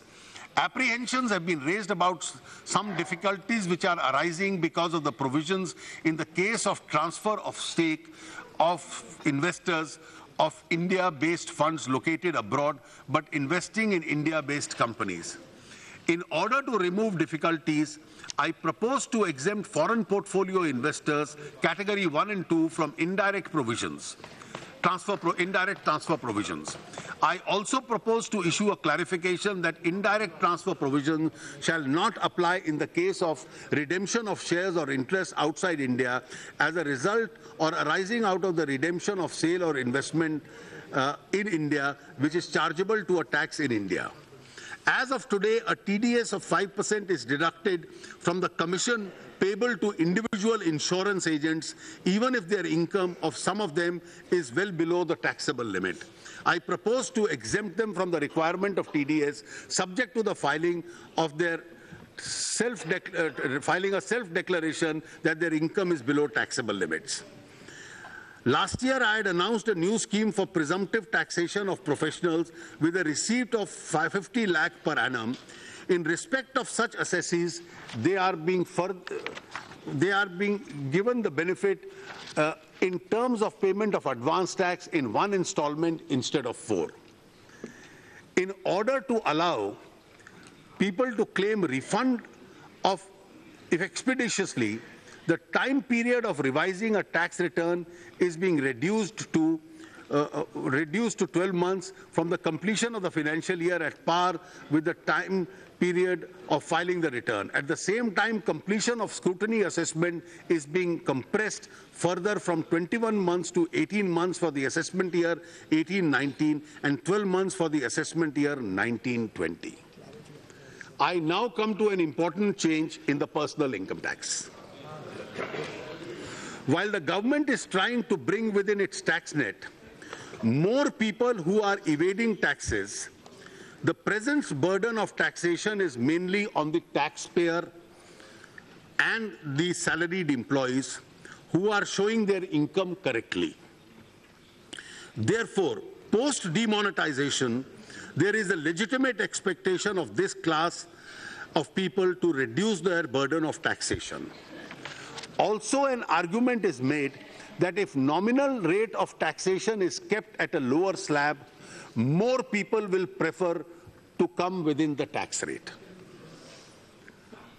Apprehensions have been raised about some difficulties which are arising because of the provisions in the case of transfer of stake of investors of India-based funds located abroad but investing in India-based companies. In order to remove difficulties, I propose to exempt foreign portfolio investors, category 1 and 2, from indirect provisions. Indirect transfer provisions. I also propose to issue a clarification that indirect transfer provision shall not apply in the case of redemption of shares or interests outside India as a result or arising out of the redemption of sale or investment in India, which is chargeable to a tax in India. As of today, a TDS of 5% is deducted from the commission payable to individual insurance agents, even if their income of some of them is well below the taxable limit. I propose to exempt them from the requirement of TDS, subject to the filing of their filing a self-declaration that their income is below taxable limits. Last year, I had announced a new scheme for presumptive taxation of professionals with a receipt of 50 lakh per annum. In respect of such assessees, they are being given the benefit in terms of payment of advance tax in one installment instead of 4. In order to allow people to claim refund of, if expeditiously, the time period of revising a tax return is being reduced to 12 months from the completion of the financial year at par with the time period of filing the return. At the same time, completion of scrutiny assessment is being compressed further from 21 months to 18 months for the assessment year 18-19 and 12 months for the assessment year 19-20. I now come to an important change in the personal income tax. While the government is trying to bring within its tax net more people who are evading taxes, the present burden of taxation is mainly on the taxpayer and the salaried employees who are showing their income correctly. Therefore, post-demonetization, there is a legitimate expectation of this class of people to reduce their burden of taxation. Also, an argument is made that if nominal rate of taxation is kept at a lower slab, more people will prefer to come within the tax rate.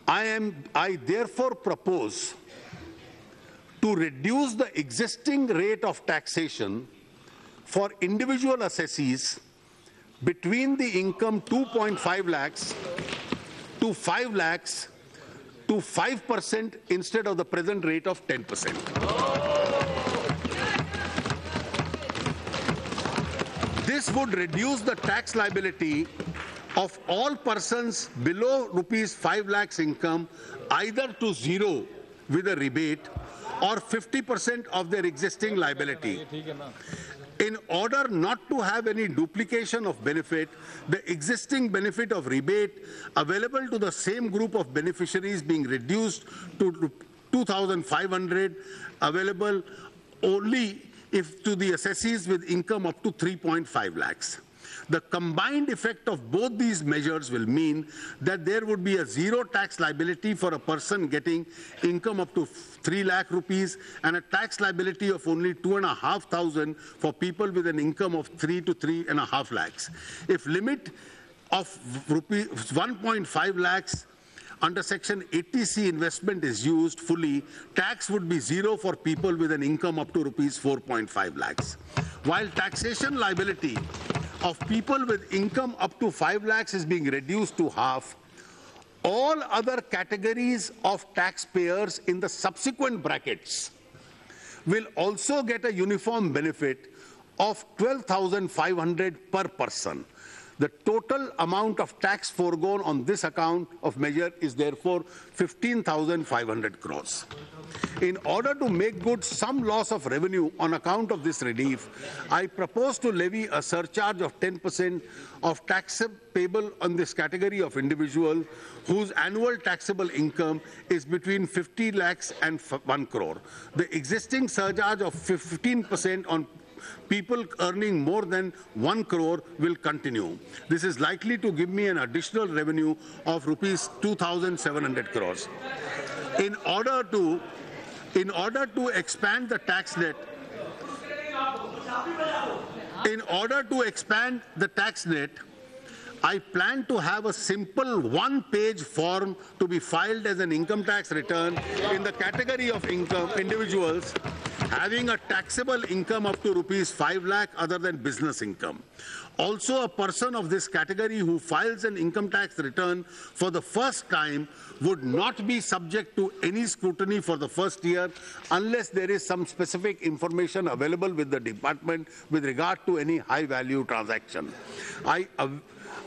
I therefore propose to reduce the existing rate of taxation for individual assessees between the income 2.5 lakhs to 5 lakhs to 5% instead of the present rate of 10%. This would reduce the tax liability of all persons below rupees 5 lakhs income either to zero with a rebate or 50% of their existing liability. In order not to have any duplication of benefit, the existing benefit of rebate available to the same group of beneficiaries being reduced to 2,500 available only if to the assessees with income up to 3.5 lakhs. The combined effect of both these measures will mean that there would be a zero tax liability for a person getting income up to 3 lakh rupees and a tax liability of only 2,500 for people with an income of 3 to 3.5 lakhs. If limit of rupees 1.5 lakhs under Section 80C investment is used fully, tax would be zero for people with an income up to rupees 4.5 lakhs. While taxation liability of people with income up to 5 lakhs is being reduced to half, all other categories of taxpayers in the subsequent brackets will also get a uniform benefit of 12,500 per person. The total amount of tax foregone on this account of measure is therefore 15,500 crores. In order to make good some loss of revenue on account of this relief, I propose to levy a surcharge of 10% of tax payable on this category of individual whose annual taxable income is between 50 lakhs and 1 crore. The existing surcharge of 15% on people earning more than 1 crore will continue. This is likely to give me an additional revenue of rupees 2,700 crores. In order to expand the tax net, I plan to have a simple one-page form to be filed as an income tax return in the category of income individuals having a taxable income up to rupees 5 lakh other than business income. Also, a person of this category who files an income tax return for the first time would not be subject to any scrutiny for the first year unless there is some specific information available with the department with regard to any high-value transaction.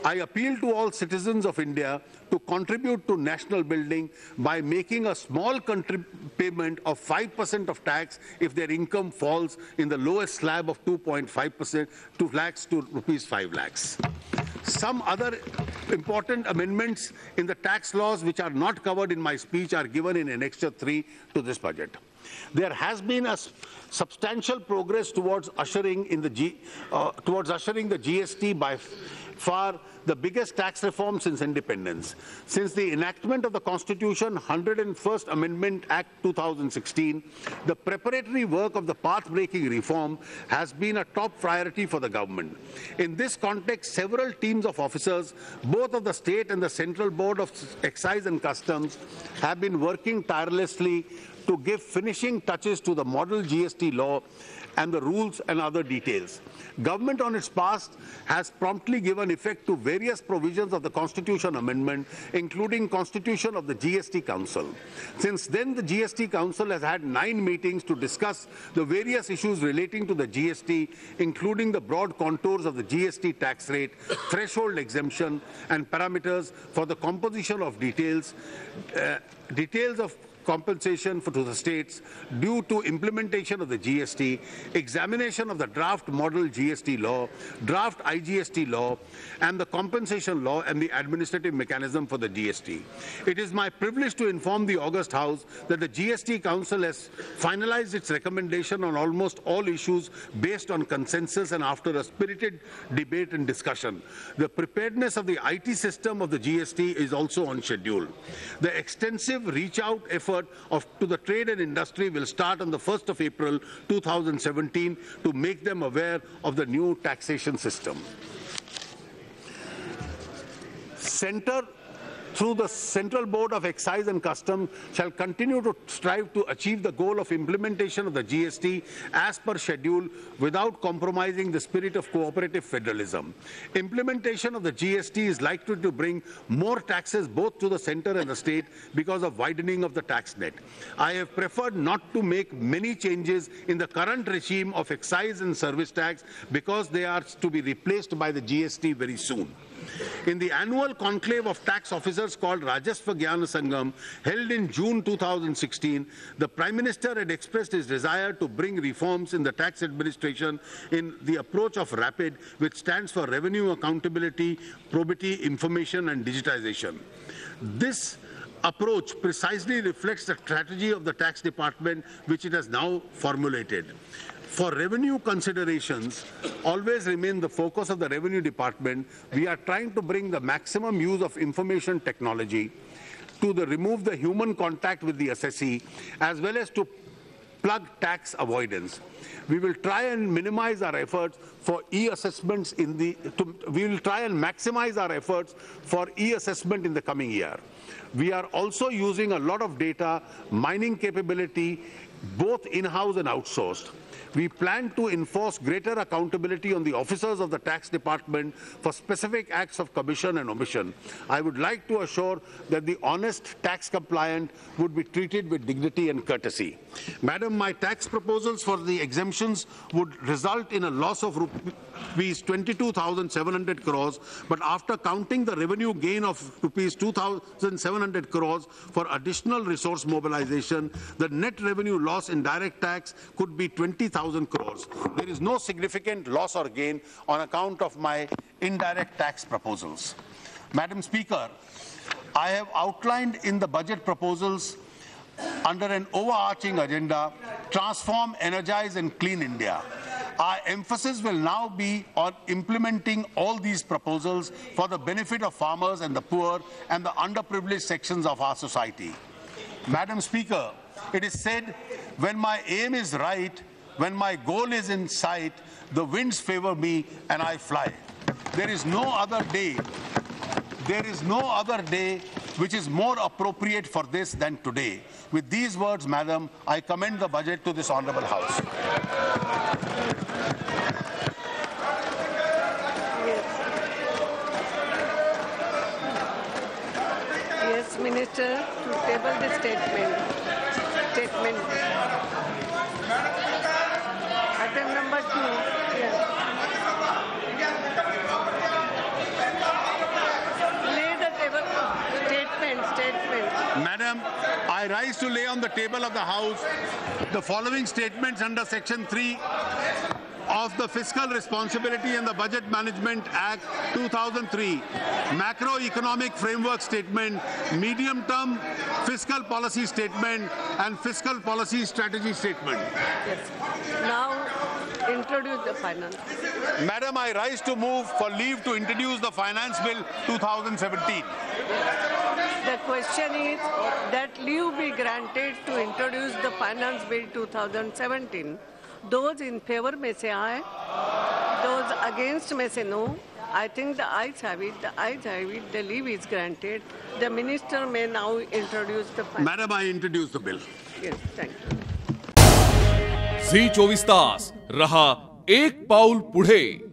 I appeal to all citizens of India to contribute to national building by making a small payment of 5% of tax if their income falls in the lowest slab of 2.5%, 2 lakhs to rupees 5 lakhs. Some other important amendments in the tax laws which are not covered in my speech are given in Annexure 3 to this budget. There has been a substantial progress towards ushering the GST by far the biggest tax reform since independence. Since the enactment of the Constitution 101st Amendment Act 2016, the preparatory work of the path-breaking reform has been a top priority for the government. In this context, several teams of officers, both of the state and the Central Board of Excise and Customs, have been working tirelessly to give finishing touches to the model GST law and the rules and other details. Government on its part has promptly given effect to various provisions of the Constitution Amendment, including constitution of the GST Council. Since then, the GST Council has had 9 meetings to discuss the various issues relating to the GST, including the broad contours of the GST tax rate, threshold exemption, and parameters for the composition of details of compensation to the states due to implementation of the GST, examination of the draft model GST law, draft IGST law, and the compensation law and the administrative mechanism for the GST. It is my privilege to inform the August House that the GST Council has finalized its recommendation on almost all issues based on consensus and after a spirited debate and discussion. The preparedness of the IT system of the GST is also on schedule. The extensive reach-out effort to the trade and industry will start on the 1st of April 2017 to make them aware of the new taxation system. Through the Central Board of Excise and Customs shall continue to strive to achieve the goal of implementation of the GST as per schedule without compromising the spirit of cooperative federalism. Implementation of the GST is likely to bring more taxes both to the center and the state because of widening of the tax net. I have preferred not to make many changes in the current regime of excise and service tax because they are to be replaced by the GST very soon. In the annual conclave of tax officers called Rajastha Gyana Sangam, held in June 2016, the Prime Minister had expressed his desire to bring reforms in the tax administration in the approach of RAPID, which stands for Revenue Accountability, Probity, Information and Digitization. This approach precisely reflects the strategy of the tax department, which it has now formulated. For revenue considerations, always remain the focus of the Revenue Department. We are trying to bring the maximum use of information technology to remove the human contact with the assessee, as well as to plug tax avoidance. We will try and minimize our efforts for e-assessments we will try and maximize our efforts for e-assessment in the coming year. We are also using a lot of data mining capability, both in-house and outsourced. We plan to enforce greater accountability on the officers of the tax department for specific acts of commission and omission. I would like to assure that the honest tax compliant would be treated with dignity and courtesy. Madam, my tax proposals for the exemptions would result in a loss of rupees 22,700 crores, but after counting the revenue gain of rupees 2,700 crores for additional resource mobilization, the net revenue loss in direct tax could be 20,000 crores. There is no significant loss or gain on account of my indirect tax proposals. Madam Speaker, I have outlined in the budget proposals under an overarching agenda, transform, energize and clean India. Our emphasis will now be on implementing all these proposals for the benefit of farmers and the poor and the underprivileged sections of our society. Madam Speaker, it is said, when my aim is right, when my goal is in sight, the winds favor me and I fly. There is no other day which is more appropriate for this than today. With these words, Madam, I commend the budget to this Honourable House. Yes, Minister, to table the statement. Item number 2. Yes. Lay the table. Statement. Madam, I rise to lay on the table of the House the following statements under Section 3 of the Fiscal Responsibility and the Budget Management Act 2003, Macroeconomic Framework Statement, Medium-Term Fiscal Policy Statement, and Fiscal Policy Strategy Statement. Yes. Now, introduce the finance. Madam, I rise to move for leave to introduce the Finance Bill 2017. The question is that leave be granted to introduce the Finance Bill 2017. Those in favor may say aye. Those against may say no. I think the ayes have it. The ayes have it. The leave is granted. The minister may now introduce the finance. Madam, I introduce the bill. Yes, thank you. झी 24 तास रहा एक पाऊल पुढे.